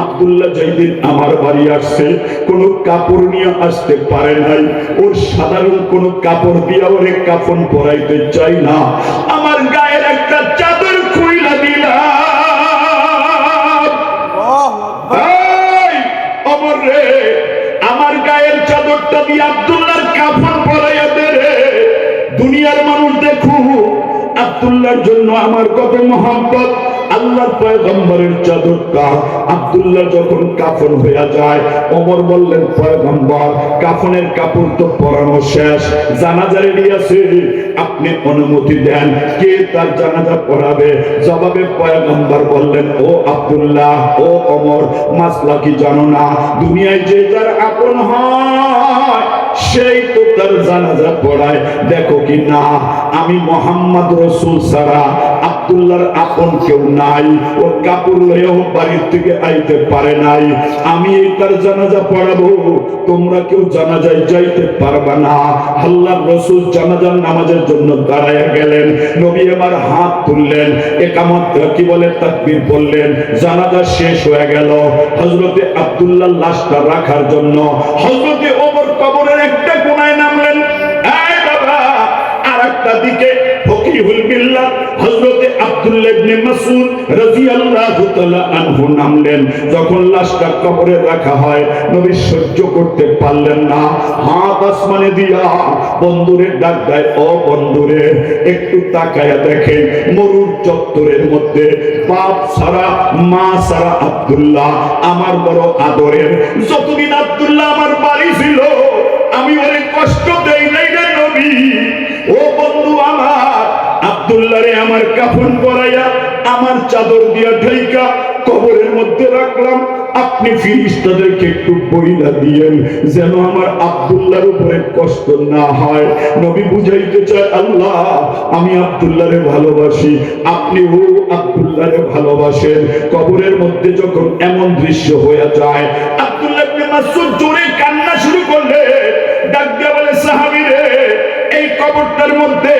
আব্দুল্লাহ যেদিন আমার বাড়ি আসছে, কোনো কাপড় নিয়ে আসতে পারে নাই, ওর সাধারণ কোনো কাপড় দিয়া ওরে কাফন পরাইতে চাই না, আমার গায়ের একটা চাদর খুইলা দিলা। আমার গায়ের চাদরটা দিয়ে আব্দুল্লাহর কাফন পরাইয়া দে রে, দুনিয়ার মানুষ দেখুক আব্দুল্লাহর জন্য আমার কত মহব্বত। আল্লাহর পয়গম্বরের চাদরটা আব্দুল্লাহ যখন কাফন হয়ে যায়, ওমর বললেন, পয়গম্বর, কাফনের কাপড় তো পরানো শেষ, জানাজা রেডি আছে, আপনি অনুমতি দেন, কে তার জানাজা পড়াবে? জবাবে পয়গম্বর বললেন, ও আব্দুল্লাহ, ও ওমর, মাসলা কি জানো না? দুনিয়ায় যে যার আপন হয় সেই তো তার জানাজা পড়ায়। দেখো কি না, আমি মুহাম্মদ রাসূল ছাড়া আব্দুল্লাহর আপন কেউ নাই, ওর কাপড় লয়েও বাড়ির থেকে আইতে পারে নাই, আমি এই তার জানাজা পড়াবো, তোমরা কেউ জানাজায় যাইতে পারবা না। আল্লাহর রাসূল জানাজার নামাজের জন্য দাঁড়ায়া গেলেন। নবী আমার হাত তুললেন, ইকামত কি বলে তাকবীর বললেন, জানাজা শেষ হয়ে গেল। হযরতে আব্দুল্লাহর লাশটা রাখার জন্য হযরতে ওমর কবরের একটা কোণায় নামলেন। এই বাবা, আরেকটা দিকে ফকিহুল মিল্লাত হযরতে আব্দুল্লাহ ইবনে মাসউদ রাদিয়াল্লাহু তাআলা আনহু নামলেন। যখন লাশটা কবরে রাখা হয়, নবী সহ্য করতে পারলেন না, হাত আসমানে দিয়া বন্ধুরে ডাক দেয়, ও বন্ধুরে একটু তাকায়া দেখেন, মরুর চত্বরের মধ্যে বাপ সারা মা সারা আব্দুল্লাহ আমার বড় আদরের। যতদিন আব্দুল্লাহ আমার বাড়ি ছিল আমি অনেক কষ্ট দেই নাই রে নবী। ও বন্ধু আমার, আব্দুল্লাহরে আমার কাফন পরাইয়া আমার চাদর দিয়া ঢাইকা কবরের মধ্যে রাখলাম। আপনি ফেরেশতাদেরকে একটু বইলা দিয়েন যেন আমার আব্দুল্লাহর উপরে কষ্ট না হয়। নবী বুঝাইতে চায়, আল্লাহ আমি আব্দুল্লাহরে ভালোবাসি, আপনিও আব্দুল্লাহরে ভালোবাসেন। কবরের মধ্যে যখন এমন দৃশ্য হয়ে যায়, আব্দুল্লাহ ইবনে মাসউদ জোরে কান্না শুরু করলে, ডাক দিয়া বলে, সাহাবীরে এই কবরটার মধ্যে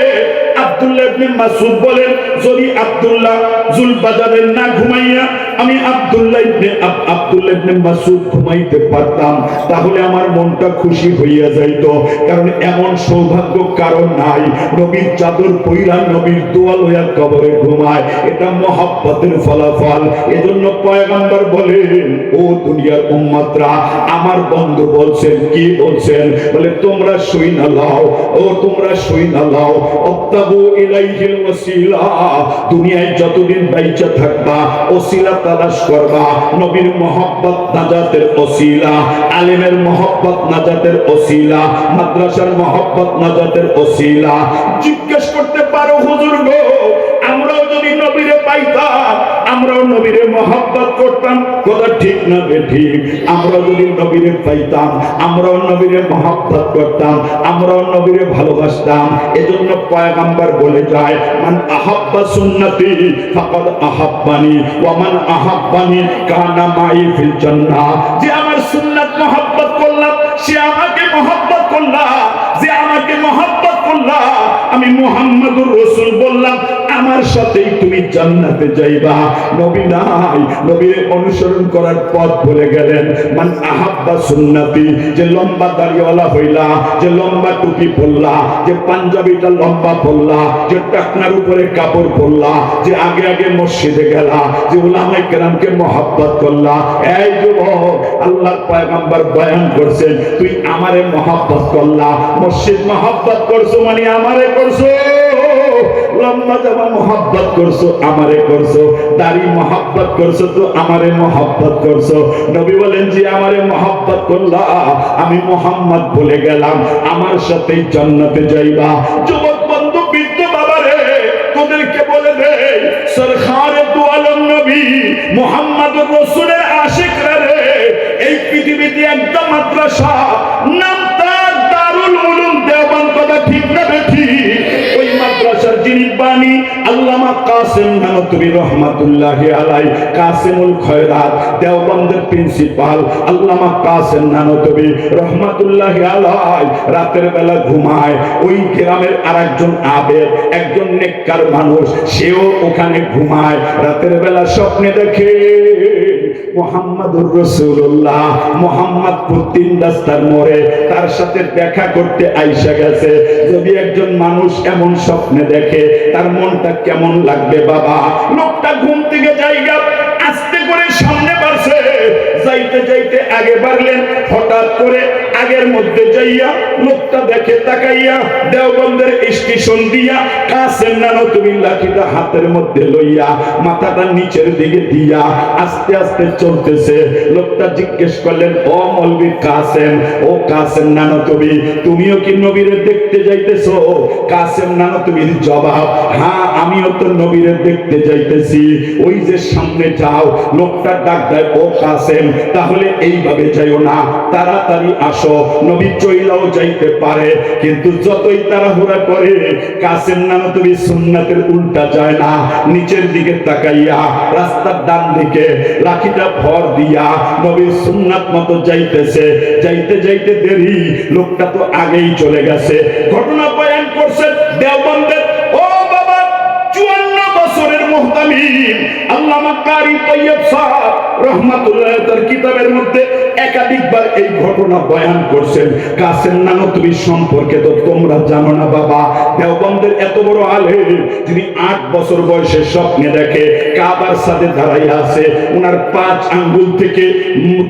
আব্দুল্লাহ ইবনে মাসউদ বলেন, যদি আব্দুল্লাহ জুলবাজারের না ঘুমাইয়া আমি আব্দুল্লাহ ইবনে মাসউদ ঘুমাইতে পারতাম, তাহলে আমার মনটা খুশি হইয়া যাইত। কারণ এমন সৌভাগ্য কারণ নাই, নবীর চাদর পইরা নবীর দোয়া লইয়া কবরে ঘুমায়, এটা মহব্বতের ফলাফল। এজন্য পয়গম্বর বলেন, ও দুনিয়ার উম্মতরা, আমার বন্ধু বলছেন, কি বলছেন? বলে তোমরা শুইনা লাও, ও তোমরা শুইনা লাও, অত্তাবু ইলাইহিল ওয়াসিলা, দুনিয়ায় যতদিন বাইচা থাকবা ওসিলা তালাশ করবা। নবীর মহব্বত নাজাতের ওসিলা, আলেমের মহব্বত নাজাতের ওসিলা, মাদ্রাসার মহব্বত নাজাতের ওসিলা। জিজ্ঞেস করতে পারো, হুজুর গো, আমরাও যদি নবীরে পাইতাম আমরাও নবীরে মহব্বত করতাম, কথা ঠিক না বেঠিক? আমরাও যদি নবীরে পাইতাম আমরাও নবীরে মহব্বত করতাম, আমরাও নবীরে ভালোবাসতাম। এজন্য পয়গম্বর বলে যায়, মান আহাব্বা সুন্নতি ফাকাদ আহাব্বানি ওয়া মান আহাব্বানি কানা মাই ফিল জান্নাহ। যে আমার সুন্নাত মহব্বত করল সে আমাকে মহব্বত করল, যে আমাকে মহব্বত করল আমি মুহাম্মদুর রাসূল বললাম আমার সাথেই তুমি জান্নাতে যাইবা। নবী নাই, নবীর অনুসরণ করার পথ বলে গেলেন। মান আহাব্বা সুন্নতি, যে লম্বা দাড়িওয়ালা হইলা, যে লম্বা টুপি পরলা, যে পাঞ্জাবিটা লম্বা পরলা, যে টাকনার উপরে কাপড় পরলা, যে আগে আগে মসজিদে গেলা, যে উলামায়ে কেরামকে মহব্বত করলা। এই যুবক, আল্লাহর পয়গম্বর বয়ান করছেন, তুই আমারে মহব্বত করলা, মসজিদ মহব্বত করছো মানে আমারে করছো, লম্বা জামা মহব্বত করছো আমারে করছো, দাড়ি মহব্বত করছো তো আমারে মহব্বত করছো। নবী বলেন, যে আমারে মহব্বত করলা আমি মুহাম্মদ বলে গেলাম, আমার সাথেই জান্নাতে যাইবা। যুবক বন্ধু, বৃদ্ধ বাবারে, তোদেরকে বলে দে, সরকারে দু আলম নবী মুহাম্মদুর রাসূলের আশিকরা রে, এই পৃথিবীতে একটা মাদ্রাসা, নাম তার দারুল উলুম দেওবন্দ, কথা ঠিক না বেঠিক? ওই মাদ্রাসার যিনি বাণী আল্লামা কাসেম নানতুবি রহমাতুল্লাহি আলাইহি, কাসেমুল খয়রাত, দেওবন্দের প্রিন্সিপাল আল্লামা কাসেম নানতুবি রহমাতুল্লাহি আলাইহি রাতের বেলা ঘুমায়। ওই গ্রামের আরেকজন আবেদ, একজন নেককার মানুষ, সেও ওখানে ঘুমায়। রাতের বেলা স্বপ্নে দেখে মুহাম্মাদুর রাসূলুল্লাহ, মুহাম্মদপুর ৩ রাস্তার মোড়ে তার সাথে দেখা করতে আইসা গেছে। যদি একজন মানুষ এমন স্বপ্নে দেখে তার মনটা কেমন লাগবে বাবা? লোকটা ঘুম থেকে জায়গা আস্তে করে সামনে বাড়ছে, যাইতে যাইতে আগে বাড়লেন, হঠাৎ করে আগের মধ্যে যাইয়া লোকটা দেখে, তাকাইয়া দেওবন্দের স্টেশন দিয়া কাসেম নানতুবি লাঠিটা হাতের মধ্যে লইয়া মাথাটা নিচের দিকে দিয়া আস্তে আস্তে চলতেছে। লোকটা জিজ্ঞেস করলেন, ও মৌলভী কাসেম, ও কাসেম নানতুবি, তুমিও কি নবীরে দেখতে যাইতেছো? কাসেম নানতুবির জবাব, হ্যাঁ আমিও তো নবীরে দেখতে যাইতেছি। ওই যে সামনে যাও। লোকটা ডাক দেয়, ও কাসেম, তাহলে এইভাবে যাইও না, তাড়াতাড়ি আসো, নবী চইলাও যাইতে পারে। কিন্তু যতই তাড়াহুড়া করে কাসেম নানতুবি সুন্নাতের উল্টা যায় না, নিচের দিকে তাকাইয়া রাস্তার ডান দিকে লাঠিটা ভর দিয়া নবীর সুন্নাত মতো যাইতেছে। যাইতে যাইতে দেরি, লোকটা তো আগেই চলে গেছে। ঘটনা বয়ান করছে দেওবন্দের, ও বাবা, 54 বছরের মুহতামিম আল্লামা কারি তৈয়ব সাহেব রহমাতুল্লাহ তার কিতাবের মধ্যে একাধিকবার এই ঘটনা বয়ান করছেন। কাসেম নানতুবি সম্পর্কে তো তোমরা জানো না বাবা। দেওবন্দের এত বড় আলেম, যিনি 8 বছর বয়সে স্বপ্নে দেখে কাবার সাথে দাঁড়াইয়া আছে, ওনার 5 আঙ্গুল থেকে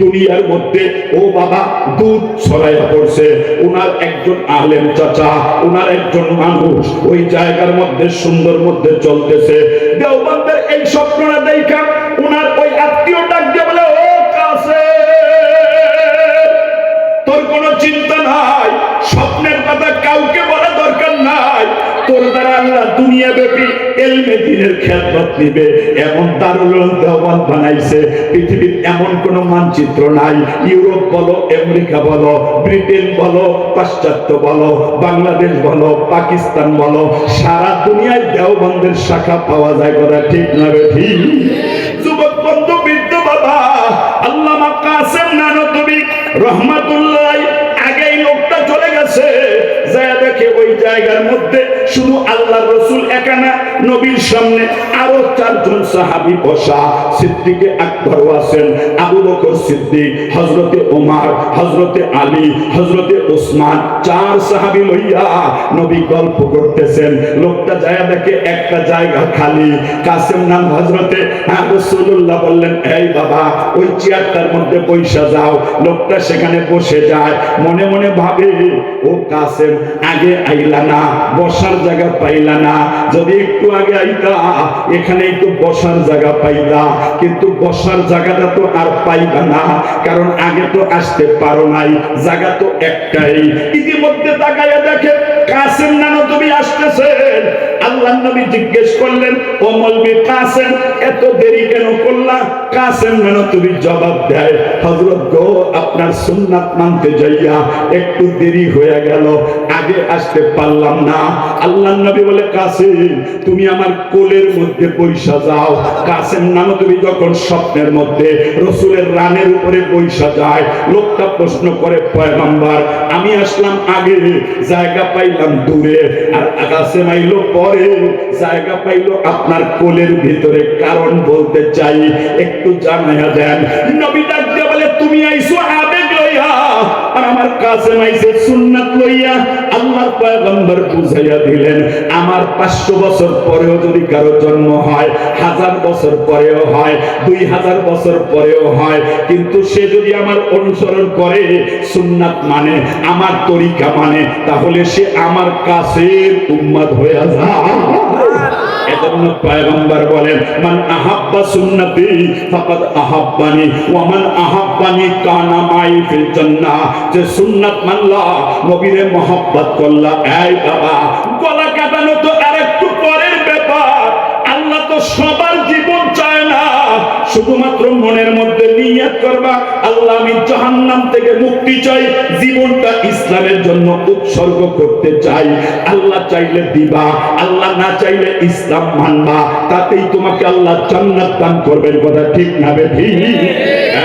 দুনিয়ার মধ্যে ও বাবা দুধ ছড়াইয়া পড়ছে। ওনার একজন আলেম চাচা, ওনার একজন মানুষ ওই জায়গার মধ্যে সুন্দর মধ্যে চলতেছে। দেওবন্দের এই স্বপ্নটা দেখা ওনার ওই আত্মীয় ডাক দিয়ে বলে, ও কাসেম, তোর কোনো চিন্তা নাই, স্বপ্নের কথা কাউকে বলা দরকার নাই, তোর দ্বারা আল্লাহ দুনিয়া ব্যাপী ইলমে দ্বীনের খেদমত নিবে। এমন দারুল উলুম দেওবন্দ বানাইছে, পৃথিবীর এমন কোন মানচিত্র নাই। ইউরোপ বলো, আমেরিকা বলো, ব্রিটেন বলো, পাশ্চাত্য বলো, বাংলাদেশ বলো, পাকিস্তান বলো, সারা দুনিয়ায় দেওবন্দের শাখা পাওয়া যায়। কথা ঠিক না ঠিক? যুবক বন্ধু, বৃদ্ধ বাবা, আল্লামা কাসেম নানতুবি রহমাতুল্লাহ, আগেই লোকটা চলে গেছে, যায় দেখে ওই জায়গার মধ্যে শুধু আল্লাহর রাসূল একা না, নবীর সামনে আরো 4 জন সাহাবী বসা। সিদ্দিকে আকবর আছেন, আবু বকর সিদ্দিক, হযরতে ওমর, হযরতে আলী, হযরতে ওসমান, 4 সাহাবী লইয়া নবী গল্প করতেছেন। লোকটা যায় দেখে একটা জায়গা খালি। কাসেম নাম হযরতে রাসূলুল্লাহ বললেন, এই বাবা, ওই চেয়ারটার মধ্যে বসে যাও। লোকটা সেখানে বসে যায়, মনে মনে ভাবে, ও কাসেম, আগে আইলা না, বসার জায়গা পাইলা না, যদি একটু আগে আইতা এখানে একটু বসার জায়গা পাইলা, কিন্তু বসার জায়গাটা তো আর পাইবা না, কারণ আগে তো আসতে পারো নাই, জায়গা তো একটাই। ইতিমধ্যে তাকায়া দেখে কাসেম নানতুবি আসতেছেন। আল্লাহর নবী জিজ্ঞেস করলেন, ও মৌলভী কাসেম, এত দেরি কেন করলা? কাসেম নানতুবি জবাব দেয়, হযরত গো, আপনার সুন্নাত মানতে যাইয়া একটু দেরি হয়ে গেল, আগে আসতে পারলাম না। আল্লাহর নবী বলে, কাসেম, তুমি আমার কোলের মধ্যে বৈশা যাও। কাসেম নানতুবি যখন স্বপ্নের মধ্যে রাসূলের রানের উপরে বৈশা যায়, লোকটা প্রশ্ন করে, পয়গম্বর, আমি আসলাম আগে, জায়গা পাইলাম দূরে, আর কাসেম আইলো পরে, জায়গা পাইলো আপনার কোলের ভিতরে, কারণ বলতে চাই, একটু জানাইয়া দেন। নবী ডাক দিয়ে বলে, তুমি আইছো আবেগ লইয়া, আর আমার কাসেম আইছে সুন্নাত লইয়া। আল্লাহর পয়গম্বর বুঝাইয়া দিলেন, আমার 500 বছর পরেও যদি কারো জন্ম হয়, 1000 বছর পরেও হয়, 2000 বছর পরেও হয়, কিন্তু সে যদি আমার অনুসরণ করে, সুন্নাত মানে, আমার তরিকা মানে, তাহলে সে আমার কাছের উম্মত হয়ে যায়। এজন্য পয়গম্বর বলেন, মান আহাব্বা সুন্নতি ফাকাদ আহাব্বানি ওয়া মান আহাব্বানি কানা মাই ফিল জান্নাহ। যে সুন্নাত মানলা, নবীরে মহব্বত করলা, এই বাবা, গলা কাটানো তো আরেকটু পরের ব্যাপার। আল্লাহ তো সবার জীবন চায় না, শুধুমাত্র মনের মধ্যে নিয়ত করবা, আল্লাহ আমি জাহান্নাম থেকে মুক্তি চাই, জীবনটা ইসলামের জন্য উৎসর্গ করতে চাই। আল্লাহ চাইলে দিবা, আল্লাহ না চাইলে ইসলাম মানবা, তাতেই তোমাকে আল্লাহ জান্নাত দান করবেন। কথা ঠিক না বেঠিক?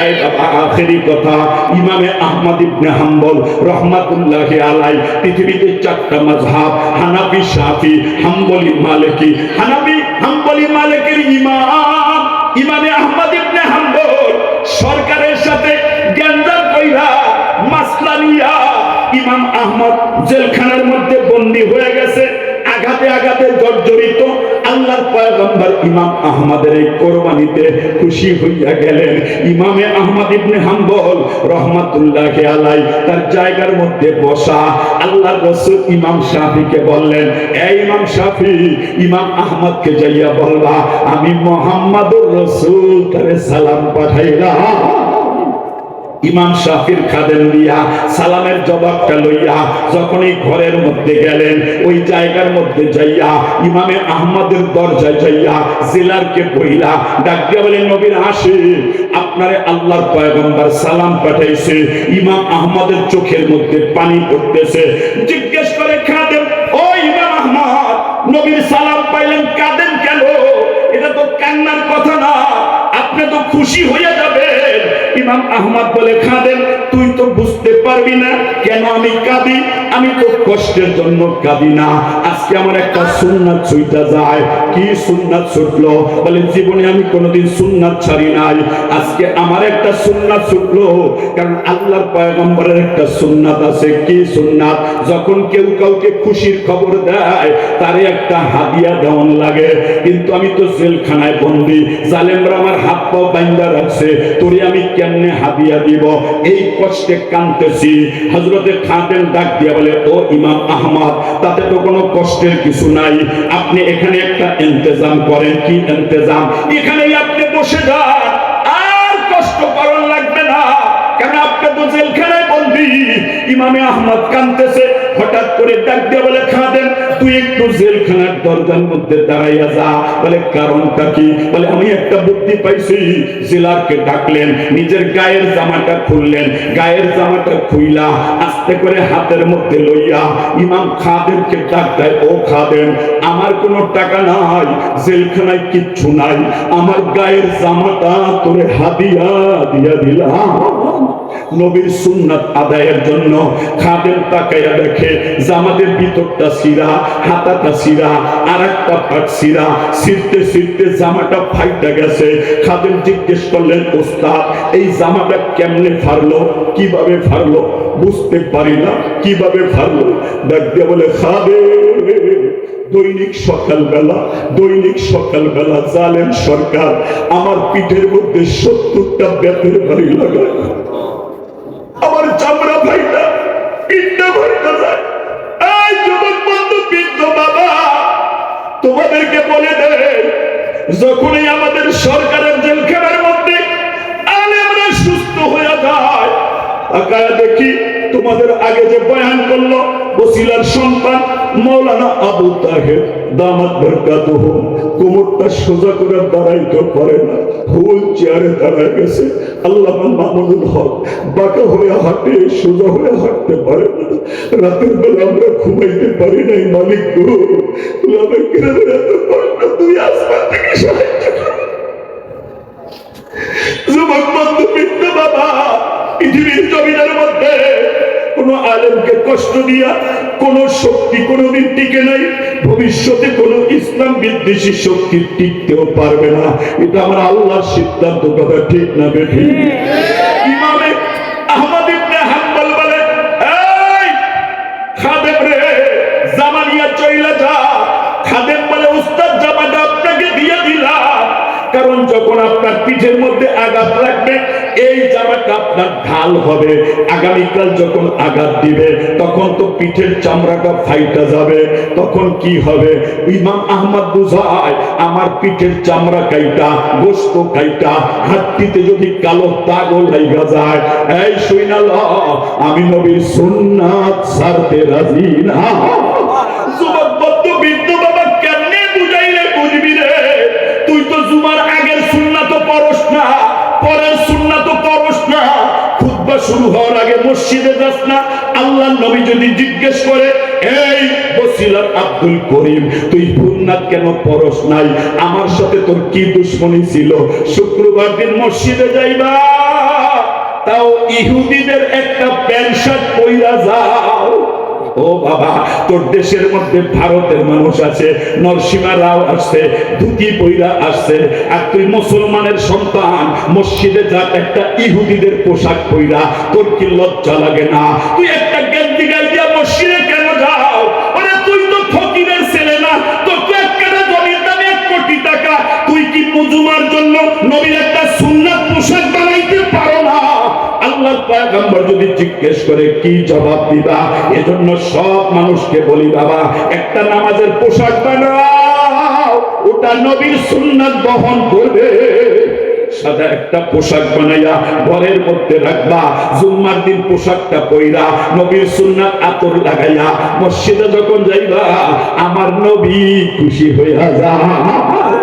এই বাবা, আখেরি কথা, ইমামে আহমদ ইবনে হাম্বল রহমাতুল্লাহি আলাইহি, পৃথিবীতে 4টা মাযহাব, হানাফি, শাফি, হাম্বলি, মালিকি। হানাফি, হাম্বলি, মালিকির ইমাম ইমামে আহমদ ইবনে হাম্বল সরকারের সাথে গ্যাঞ্জাম কইরা মাসলা নিয়া ইমাম আহমদ জেলখানার মধ্যে বন্দী হয়ে গেছে, আঘাতে আঘাতে জর্জরিত। আল্লাহর পয়গম্বর ইমাম আহমদের এই কোরবানিতে খুশি হইয়া গেলেন। ইমামে আহমদ ইবনে হাম্বল রহমাতুল্লাহি আলাইহি তার জায়গার মধ্যে বসা। আল্লাহর রাসূল ইমাম শাফিকে বললেন, এই ইমাম শাফি, ইমাম আহমদকে যাইয়া বলবা, আমি মুহাম্মদুর রাসূল তারে সালাম পাঠাইলাম। ইমাম শাফির খাদেম দিয়া সালামের জবাবটা লইয়া যখন এই ঘরের মধ্যে গেলেন, ওই জায়গার মধ্যে যাইয়া ইমামে আহমদের দরজায় যাইয়া জেলারকে বইলা ডাক দিয়া বলেন, নবীর আসে, আপনারে আল্লাহর পয়গম্বর সালাম পাঠাইছে। ইমাম আহমদের চোখের মধ্যে পানি পড়তেছে। জিজ্ঞেস করে খাদেম, ও ইমাম আহমদ, নবীর সালাম পাইলেন, কাঁদেন কেন? এটা তো কান্নার কথা না, আপনি তো খুশি হয়ে যাবেন। ইমাম আহমদ বলে, খাদেম, তুই তো বুঝতে পারবি না কেন আমি কাঁদি, আমি তো কষ্টের জন্য কাঁদি না। আজকে আমার একটা সুন্নাত ছুঁইটা যায়, কি সুন্নাত ছুটলো? বলে জীবনে আমি কোনোদিন সুন্নাত ছাড়ি নাই, আজকে আমার একটা সুন্নাত ছুটলো। কারণ আল্লাহর পয়গম্বরের একটা সুন্নাত আছে। কি সুন্নাত? যখন কেউ কাউকে খুশির খবর দেয় তারে একটা হাদিয়া দেওয়ান লাগে। কিন্তু আমি তো জেলখানায় বন্দী, জালেমরা আমার হাত পা বাইন্ধা রাখছে, তোরে আমি কেমনে হাদিয়া দিব? এই কষ্টে কাঁদতেছি। হযরতে খাদেম ডাক দিয়া বলে, ও ইমাম আহমদ, তাতে তো কোনো কষ্টের কিছু নাই, আপনি এখানে একটা ইন্তজাম করেন। কি ইন্তজাম? এখানেই আপনি বসে যান, আর কষ্ট করার লাগবে না, কারণ আপনি তো জেলখানায় বন্দী। ইমামে আহমদ কাঁদতেছে, হঠাৎ করে ডাক দিয়ে বলে, খাদেম তুই একটু জেলখানার দরজার মধ্যে দাঁড়াইয়া যা। বলে কারণটা কি? বলে আমি একটা বুদ্ধি পাইছি। জেলারকে ডাকলেন, নিজের গায়ের জামাটা খুললেন, গায়ের জামাটা খুইলা আস্তে করে হাতের মধ্যে লইয়া ইমাম খাদেমকে ডাক দেয়, ও খাদেম, আমার কোনো টাকা নাই, জেলখানায় কিচ্ছু নাই, আমার গায়ের জামাটা তোরে হাদিয়া দিয়া দিলাম নবীর সুন্নাত আদায়ের জন্য। খাদেম তাকাইয়া দেখে জামাতের ভিতরটা সিরা, হাতাটা সিরা, আর একটা পাট সিরা, ছিঁড়তে ছিঁড়তে জামাটা ফাইটা গেছে। খাদেম জিজ্ঞেস করলেন, ওস্তাদ এই জামাটা কেমনে ফাড়লো? কিভাবে ফাড়লো? বুঝতে পারি না, কিভাবে ফাড়লো? ডাক দিয়ে বলে, খাদেম দৈনিক সকালবেলা জালেম সরকার আমার পিঠের মধ্যে 70টা বেতের বাড়ি লাগায়, আমার চামড়া ভাইটা পিঠটা ভাইটা যায়। এই যুবক বন্ধু, বৃদ্ধ বাবা, তোমাদেরকে বলে দেয়, যখনই আমাদের সরকারের জেলখানার মধ্যে আলেমরা সুস্থ হয়ে যায়, তাকায়া দেখি তোমাদের আগে যে বয়ান করলো ওসিলার সন্তান মাওলানা আবু তাহের দামাত বরকাতুহু, কোমরটা সোজা করে দাঁড়াইতে পারে না, হুইল চেয়ারে দাঁড়ায় গেছে। আল্লামা মামুনুল হক বাঁকা হয়ে হাঁটে, সোজা হয়ে হাঁটতে পারে না। রাতের বেলা আমরা ঘুমাইতে পারি নাই। মালিক গো, তুমি আমাকে এত কষ্ট, তুমি আসমান থেকে সাহায্য করো। যুবক বন্ধু, বৃদ্ধ বাবা, পৃথিবীর জমিনের মধ্যে কোন আলেমকে কষ্ট দিয়া কোন শক্তি কোনদিন টিকে নাই, ভবিষ্যতে কোন ইসলাম বিদ্বেষী শক্তি টিকতেও পারবে না। এটা আমার আল্লাহর সিদ্ধান্ত, কথা ঠিক না বেঠিক? ইমামে আহমদ ইবনে হাম্বল বলে, এই খাদেম রে, জামা নিয়া চইলা যা। খাদেম বলে, উস্তাদ জামাটা আপনাকে দিয়ে দিলাম, কারণ যখন আপনার পিঠের মধ্যে আঘাত লাগবে এই জামাটা আপনার ঢাল হবে। আগামীকাল যখন আঘাত দিবে তখন তো পিঠের চামড়াটা ফাইটা যাবে, তখন কি হবে? ইমাম আহমদ বুঝায়, আমার পিঠের চামড়া কাইটা, গোশত কাইটা, হাড্ডিতে যদি কালো দাগও লাগা যায়, এই শুইনা ল, আমি নবীর সুন্নাত ছাড়তে রাজি না। যুবক বন্ধু, বৃদ্ধ বাবা, কেমনে বুঝাইলে বুঝবি রে? তুই তো জুমার আগের সুন্নাত পড়স না, পরের সুন্নাত পড়স না, খুতবা শুরু হওয়ার আগে মসজিদে যাস না। আল্লাহর নবী যদি জিজ্ঞেস করে, এই বসিলা আব্দুল করিম, তুই সুন্নাত কেন পড়স নাই? আমার সাথে তোর কি দুশ্মনী ছিল? শুক্রবার দিন মসজিদে যাইবা, তাও ইহুদিদের একটা প্যান্ট শার্ট পইরা যাও। ও বাবা, তোর দেশের মধ্যে ভারতের মানুষ আছে, নরসিমা রাও আসছে, ধুতি পইরা আসছে, আর তুই মুসলমানের সন্তান মসজিদে যা একটা ইহুদিদের পোশাক পইরা, তোর কি লজ্জা লাগে না? তুই একটা গেঞ্জি গায়ে দিয়া মসজিদে কেন যাও? আরে তুই তো ফকিরের ছেলে না, তোর তো একটা জমির দাম 1 কোটি টাকা, তুই কি মুজুমার জন্য নবীর একটা সুন্নাত পোশাক বানাইতে পারো না? আল্লাহর পয়গম্বর যদি জিজ্ঞেস করে কি জবাব দিবা? এজন্য সব মানুষকে বলি, বাবা একটা নামাজের পোশাক বানাও, ওটা নবীর সুন্নাত বহন করবে। সাদা একটা পোশাক বানাইয়া ঘরের মধ্যে রাখবা, জুম্মার দিন পোশাকটা পইরা নবীর সুন্নাত আতর লাগাইয়া মসজিদে যখন যাইবা, আমার নবী খুশি হইয়া যায়।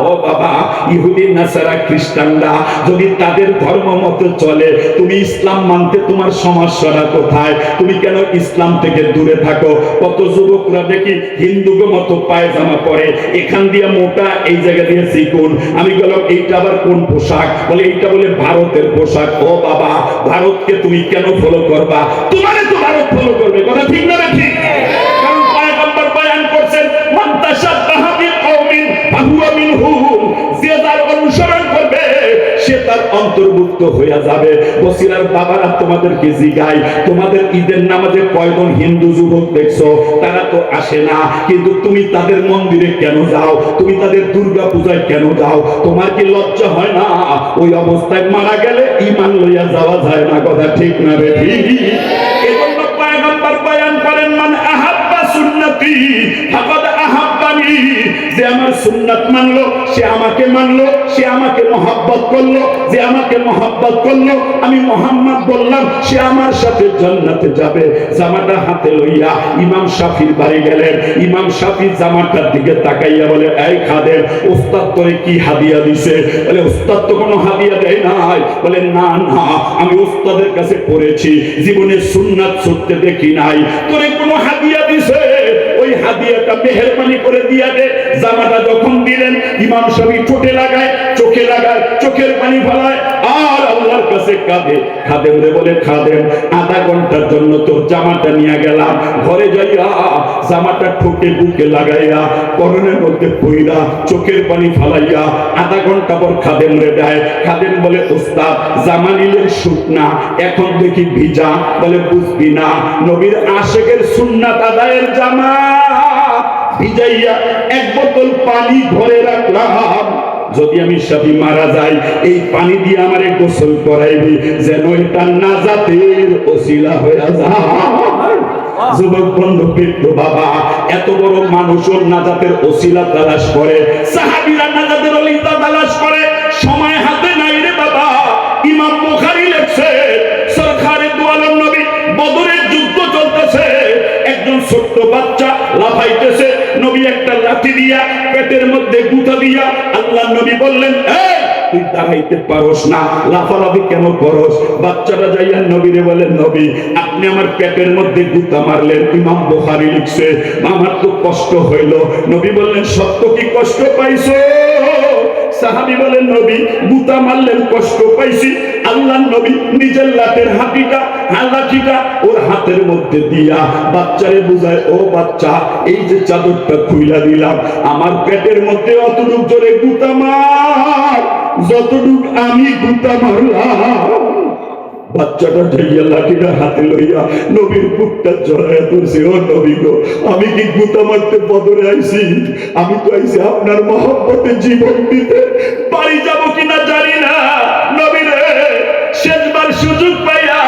ও বাবা, ইহুদি নাসারা খ্রিস্টানরা যদি তাদের ধর্ম মতো চলে, তুমি ইসলাম মানতে তোমার সমস্যাটা কোথায়? তুমি কেন ইসলাম থেকে দূরে থাকো? কত যুবকরা দেখি হিন্দুকে মতো পায়জামা পরে, এখান দিয়ে মোটা, এই জায়গা দিয়ে চিকুন। আমি বললাম এইটা আবার কোন পোশাক? বলে এইটা বলে ভারতের পোশাক। ও বাবা, ভারতকে তুমি কেন ফলো করবা? তোমারে তো ভারত ফলো করবে, কথা ঠিক না ঠিক? কারণ পয়গম্বর বয়ান করছেন, মান তাশাব্বাহা বিকওমিন এবার অন্তর্ভুক্ত হয়ে যাবে। বসিলার বাবারা তোমাদেরকে জিগাই, তোমাদের ঈদের নামাজে কয়জন হিন্দু যুবক দেখছো? তারা তো আসে না, কিন্তু তুমি তাদের মন্দিরে কেন যাও? তুমি তাদের দুর্গা পূজায় কেন যাও? তোমার কি লজ্জা হয় না? ওই অবস্থায় মারা গেলে ঈমান লইয়া যাওয়া যায় না, কথা ঠিক না রে? ঠিক। এজন্য পয়গম্বর বয়ান করেন, মান আহাব্বা সুন্নতি ফাকাদ আহাব্বানি, যে আমার সুন্নাত মানলো সে আমাকে মানলো, সে আমাকে মহব্বত করলো, যে আমাকে মহব্বত করলো আমি মুহাম্মদ বললাম, সে আমার সাথে জান্নাতে যাবে। জামাটা হাতে লইয়া ইমাম শাফির বাড়ি গেলেন। ইমাম শাফি জামাটার দিকে তাকাইয়া বলে, এই খাদেম, ওস্তাদ তোরে কি হাদিয়া দিছে? বলে, ওস্তাদ তো কোনো হাদিয়া দেয় নাই। বলে, না না, আমি ওস্তাদের কাছে পড়েছি, জীবনে সুন্নাত ছুটতে দেখি নাই, তোরে কোনো হাদিয়া দিছে, ওই হাদিয়াটা মেহেরবানি করে দিয়া দে। জামাটা যখন দিলেন, ইমাম শাফি ঠোঁটে লাগায়, চোখে লাগায়, চোখের পানি ফেলায়, আর আল্লাহর কাছে কাঁদে। খাদেম রে বলে, খাদেম, আধা ঘন্টার জন্য তোর জামাটা নিয়ে গেলাম, ঘরে যাইয়া জামাটা ঠোঁটে বুকে লাগাইয়া করণের মধ্যে পইরা চোখের পানি ফালাইয়া আধা ঘন্টা পর খাদেম রে দেয়। খাদেম বলে, ওস্তাদ, জামা নিলেন শুকনা, এখন দেখি ভিজা। বলে, বুঝবি না, নবীর আশেকের সুন্নাত আদায়ের জামা ভিজাইয়া এক বোতল পানি ঘরে রাখলাম, যদি আমি শাফি মারা যাই এই পানি দিয়ে আমারে গোসল করাইবি, যেন এটা নাজাতের ওসিলা হয়ে যায়। যুবক বন্ধু, পেট্রো বাবা, এত বড় মানুষও নাজাতের ওসিলা তালাশ করে, সাহাবীরা নাজাতের ওসিলা তালাশ করে, সময় হাতে নাই রে বাবা। ইমাম বুখারী লেখছে, সরকারে দু আলম নবী, বদরের যুদ্ধ চলতেছে, একজন ছোট্ট বাচ্চা লাফাইতেছে, নবী একটা লাঠি দিয়া পেটের মধ্যে গুঁতা দিয়া, আল্লাহ নবী বললেন, এই তুই দাঁড়াইতে পারোস না, লাফালাফি কেন করস? বাচ্চাটা যাইয়া নবীরে বলে, নবী, আপনি আমার পেটের মধ্যে গুঁতা মারলেন। ইমাম বুখারী লিখছে, আমার তো কষ্ট হইল। নবী বললেন, সত্য কি কষ্ট পাইছো? সাহাবী বলেন, নবী, গুঁতা মারলেন, কষ্ট পাইছি। আল্লাহ নবী নিজের লাঠের লাঠিটা ওর হাতের মধ্যে দিয়া বাচ্চারে বুঝায়, ও বাচ্চা, এই যে চাদরটা খুইলা দিলাম, আমার পেটের মধ্যে অতটুক জোরে গুঁতা মার যতটুক আমি গুঁতা মারলাম। বাচ্চাটা যাইয়া লাঠিটা হাতে লইয়া নবীর বুকটা জড়াইয়া ধরছে, ও নবী গো, আমি কি গুঁতা মারতে বদরে আইছি? আমি তো আইছি আপনার মহব্বতে জীবন দিতে। বাড়ি যাবো কিনা জানি না, নবী রে, শেষবার সুযোগ পাইয়া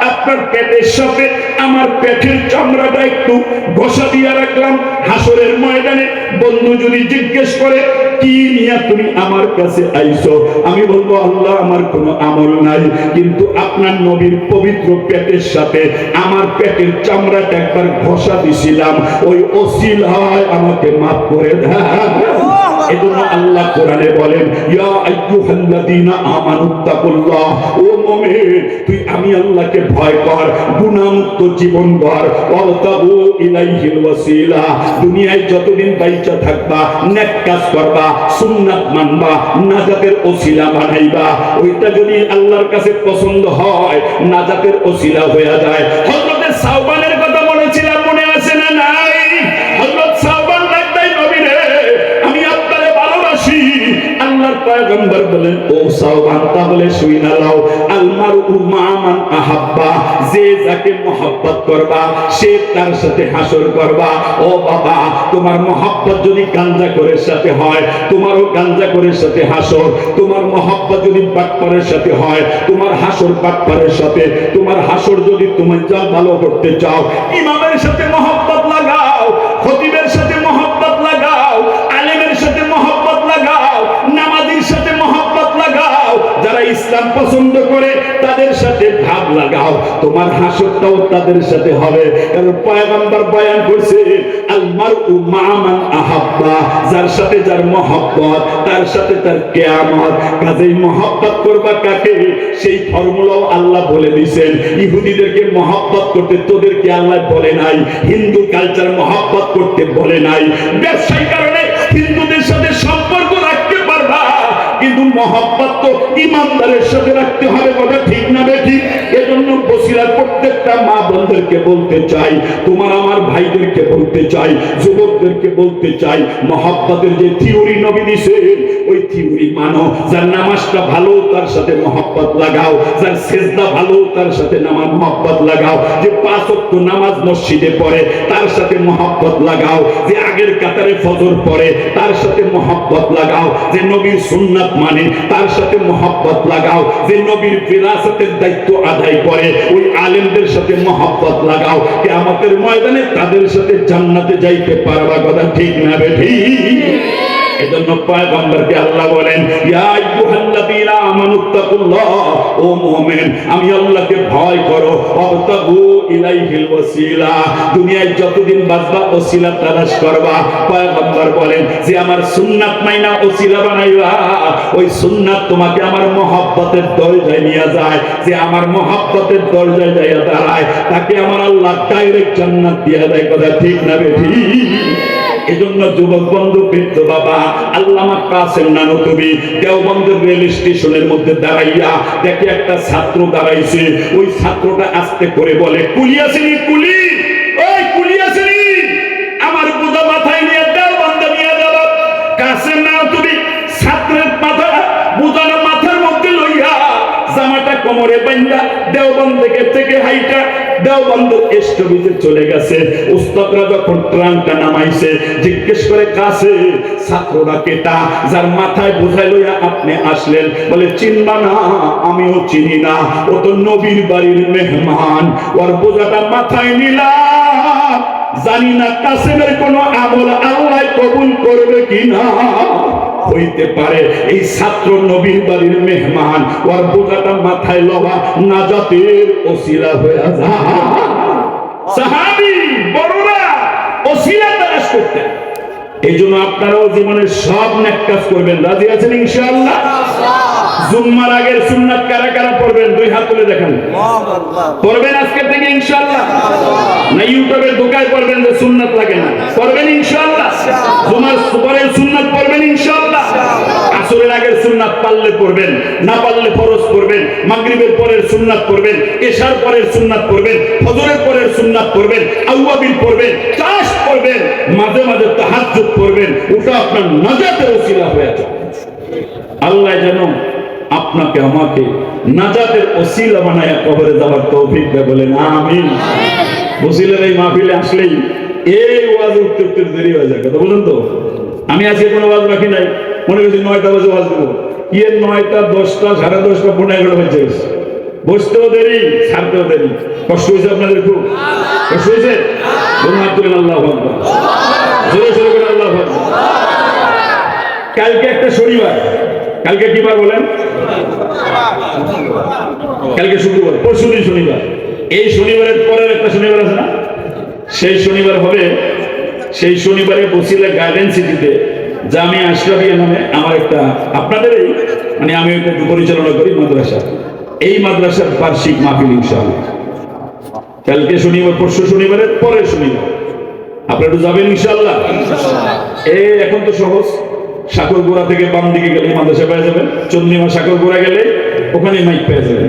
আপনার পেটের সাথে আমার পেটের চামড়াটা একটু ঘষা দিয়া রাখলাম। হাসরের ময়দানে বন্ধু যদি জিজ্ঞেস করে, কি নিয়ে তুমি আমার কাছে আইছো, আমি বলবো, আল্লাহ, আমার কোনো আমল নাই, কিন্তু আপনার নবীর পবিত্র পেটের সাথে আমার পেটের চামড়াটা একবার ঘষা দিছিলাম, ওই ওসিলায় আমাকে মাফ করে দেয়। এজন্য আল্লাহ কোরআনে বলেন, ইয়া আইয়ুহাল্লাযীনা আমানুত্তাকুল্লাহ, ও মুমিন, তুই আমি আল্লাহকে ভয় কর, গুনাহমুক্ত জীবন গড়, ওয়াবতাগু ইলাইহিল ওয়াসিলা, দুনিয়ায় যতদিন বাইচা থাকবা নেক কাজ করবা, সুন্নাত মানবা, নাজাতের ওসিলা বানাইবা। ওইটা যদি আল্লাহর কাছে পছন্দ হয়, নাজাতের ওসিলা হয়ে যায়। হযরতে সাওবানের কথা বলেছিলাম, মনে আছে না নাই? হযরত সাওবান ডাকতেই, নবী রে, আমি আপনারে ভালোবাসি। আল্লাহর পয়গম্বর বলেন, ও সাওবান, তাহলে শুইনা নাও, আল মারউ মা মান আহাব্বা, যে যাকে মহব্বত করবা সে তার সাথে হাসর করবা। ও বাবা, তোমার মহব্বত যদি গাঞ্জাখোরের সাথে হয়, তোমারও গাঞ্জাখোরের সাথে হাসর। তোমার মহব্বত যদি বাটপারের সাথে হয়, তোমার হাসর বাটপারের সাথে। তোমার হাসর যদি তুমি যা ভালো করতে চাও, ইমামের সাথে মহব্বত লাগাও, খতিবের সাথে মহব্বত লাগাও, আলেমের সাথে মহব্বত লাগাও, নামাজীর সাথে মহব্বত লাগাও, যারা ইসলাম পছন্দ করে তাদের সাথে ভাব লাগাও, তোমার হাসরটাও তাদের সাথে হবে। কারণ পয়গম্বর বয়ান করছে, আল মারউ মা মান আহাব্বা, যার সাথে যার মহব্বত তার সাথে তার কিয়ামত। কাজেই মহব্বত করবা কাকে, সেই ফর্মুলাও আল্লাহ বলে দিয়েছেন। ইহুদিদেরকে মহব্বত করতে তোদেরকে আল্লাহ বলে নাই, হিন্দু কালচার মহব্বত করতে বলে নাই। ব্যবসায়ী কারণে হিন্দুদের সাথে সম্পর্ক রাখতে পারবা, কিন্তু মহব্বত তো ইমানদারের সাথে রাখতে হবে, কথা ঠিক না বেঠিক? এজন্য বসিলার প্রত্যেকটা মা বোনদেরকে বলতে চাই, তোমার আমার ভাইদেরকে বলতে চাই, যুবকদেরকে বলতে চাই, মহব্বতের যে থিওরি নবী দিয়েছেন, ওই থিওরি মানো, যার নামাজটা ভালো তার সাথে মহব্বত লাগাও, যার সেজদা ভালো তার সাথে নামাজ মহব্বত লাগাও, যে 5 ওয়াক্ত নামাজ মসজিদে পড়ে তার সাথে মহব্বত লাগাও, যে আগের কাতারে ফজর পড়ে তার সাথে মহব্বত লাগাও, যে নবীর সুন্নাত মানে তার সাথে মহব্বত লাগাও, যে নবীর ফিরাসতের দায়িত্ব আদায় করে ওই আলেমদের সাথে মহব্বত লাগাও, কিয়ামতের ময়দানে তাদের সাথে জান্নাতে যাইতে পারবা। কথা ঠিক না বেঠি? এজন্য পয়গম্বরকে আল্লাহ বলেন, ইয়া আইয়ুহাল্লাযীনা আমানুত্তাকুল্লাহ, ও মুমিন আমি আল্লাহকে ভয় করো, ওয়াবতাগু ইলাইহিল ওয়াসিলা, দুনিয়ায় যতদিন বাঁচবা ওসিলা তালাশ করবা। পয়গম্বর বলেন যে আমার সুন্নাত মাইনা ওসিলা বানাইবা, ওই সুন্নাত তোমাকে আমার মহব্বতের দরজায় নিয়ে যায়, যে আমার মহব্বতের দরজায় যাইয়া দাঁড়ায় তাকে আমার আল্লাহ ডাইরেক্ট জান্নাত দিয়ে দেয়। কথা ঠিক না বেঠি? এজন্য যুবক বন্ধু, বৃদ্ধ বাবা, আল্লামা কাসেম নানুতুবি দেওবন্দের রেল স্টেশনের মধ্যে দাঁড়াইয়া দেখে একটা ছাত্র দাঁড়াইছে। ওই ছাত্রটা আস্তে করে বলে, কুলি আসেনি, কুলি, ওই কুলি আসেনি, আমার বোঝা মাথায় নিয়ে দেওবন্দে নিয়ে যাব। কাসেম নানুতুবি ছাত্রের মাথা বোঝানো মাথার মধ্যে লইয়া জামাটা কোমরে বাঁধা দেওবন্দ থেকে হাইটা দেওবন্দের স্টপেজে চলে গেছে। উস্তাদরা যখন ট্রানটা নামাইছে জিজ্ঞেস করে, কাছে ছাত্ররা কেটা যার মাথায় বোঝাই লইয়া আপনি আসলেন? বলে, চিনবা না? আমিও চিনি না, ও তো নবীর বাড়ির মেহমান, ওর বোঝাটা মাথায় নিলাম, জানি না কাসেমের কোনো আমল আল্লাহ কবুল করবে কিনা। হইতে পারে এই ছাত্র নবীর বাড়ির মেহমান, ওর বোঝাটা মাথায় লওয়া নাজাতের ওসিলা হয়ে যায়। সাহাবী বড়রা ওসিলা তালাশ করতেন। এই জন্য আপনারাও জীবনের সব নেক কাজ করবেন। রাজি আছেন ইনশাআল্লাহ? জুম্মার আগের সুন্নাত কারা কারা পড়বেন? 2 হাত তুলে দেখান। পড়বেন আজকে থেকে ইনশাআল্লাহ? না ইউটিউবে ঢোকায় পড়বেন যে সুন্নাত লাগে না? পড়বেন ইনশাআল্লাহ? জুমার পরের সুন্নাত পড়বেন ইনশাআল্লাহ? আসরের আগের সুন্নাত পারলে পড়বেন, না পারলে ফরজ পড়বেন, মাগরিবের পরের সুন্নাত পড়বেন, এশার পরের সুন্নাত পড়বেন, ফজরের পরের সুন্নাত পড়বেন, আওয়াবিল পড়বেন, তাশ পড়বেন, মাঝে মাঝে তাহাজ্জুদ পড়বেন। ওটা আপনার নাজাতের ওসিলা হয়ে যাবে। আল্লাহ যেন আপনাকে আমাকে নাজাতের ওসিলা বানায়া কবরে যাওয়ার তৌফিক দেয়। বলেন আমিন। ওসিলার এই মাহফিলে আসলেই এই ওয়াজ উঠতে উঠতে দেরি হয়ে যায়। কথা বলেন তো? আমি আজকে কোনো ওয়াজ রাখি নাই, মনে করছি 9টা বাজে ওয়াজ দেবো। ইয়ে 9টা, 10টা, 10:30, 11:30 বেজে গেছে। বসতেও দেরি, ছাড়তেও দেরি। কষ্ট হয়েছে আপনাদের? খুব কষ্ট হয়েছে? আল্লাহু আকবার, জোরে জোরে করে আল্লাহু আকবার। কালকে একটা শনিবার, কালকে কি বার বলেন? কালকে শুক্রবার, পরশুদিন শনিবার। এই শনিবারের পরের একটা শনিবার আছে না? সেই শনিবার হবে। সেই শনিবারে বসিলা গার্ডেন সিটিতে জামিয়া আশরাফিয়া নামে আমার একটা, আপনাদেরই মানে আমি একটা পরিচালনা করি মাদ্রাসা, এই মাদ্রাসার বার্ষিক মাহফিল ইনশাআল্লাহ। কালকে শনিবার, পরশু শনিবারের পরের শনিবার আপনারা একটু যাবেন ইনশাআল্লাহ? এই এখন তো সহজ, সাগরগোড়া থেকে বাম দিকে গেলে মাদ্রাসা পেয়ে যাবেন, চন্দ্রিমা সাগরগোড়া গেলে ওখানে মাইক পেয়ে যাবেন,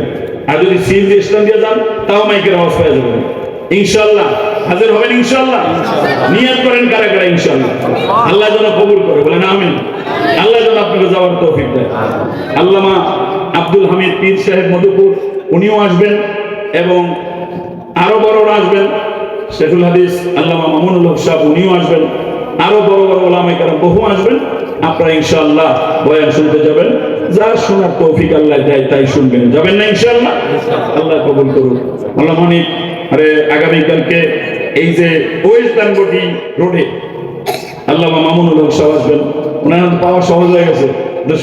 আর যদি সিএনজি স্ট্যান্ড দিয়ে যান তাও মাইকের আওয়াজ পেয়ে যাবেন ইনশাআল্লাহ। হাজির হবেন ইনশাআল্লাহ? নিয়ত করেন কারা কারা ইনশাআল্লাহ? আল্লাহ যেন কবুল করে, বলেন আমিন। আল্লাহ যেন আপনাকে যাওয়ার তৌফিক দেয়। আল্লামা আব্দুল হামিদ পীর সাহেব মধুপুর উনিও আসবেন, এবং আরো বড়রা আসবেন। শেখুল হাদিস আল্লামা মামুনুল হক সাহেব উনিও আসবেন, আরো বড় বড় ওলামায়ে কেরাম বহু আসবেন। আপনারা ইনশাআল্লাহ বয়ান শুনতে যাবেন, যা শোনার তৌফিক আল্লাহ দেয় তাই শুনবেন। যাবেন না ইনশাআল্লাহ? আল্লাহ কবুল করুন। মালামানি আরে আগামীকালকে এই যে ওয়েস্ট বেঙ্গলি রোডে আল্লামা মামুনুল হক সাহেব আসবেন। ওনার পাওয়া সহজ হয়ে গেছে,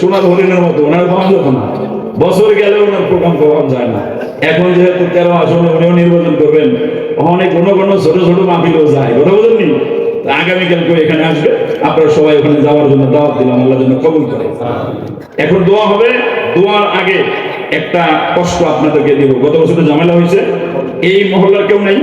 সোনার হরিণের মতো ওনার পাওয়া যেত না। বছর গেলে ওনার প্রোগ্রাম করা যায় না। এখন যেহেতু 13 আসনে উনিও নির্বাচন করবেন, অনেক ঘন ঘন ছোট ছোট মাহফিলও যায়। কথা বলেননি? আগামীকালকে এখানে আসবে, আপনারা সবাই ওখানে যাওয়ার জন্য দাওয়াত দিলাম, আল্লাহ যেন কবুল করে। এখন দোয়া হবে। দোয়ার আগে একটা কষ্ট আপনাদেরকে দিব। গত বছর ঝামেলা হয়েছে, এই মহল্লার কেউ নেই,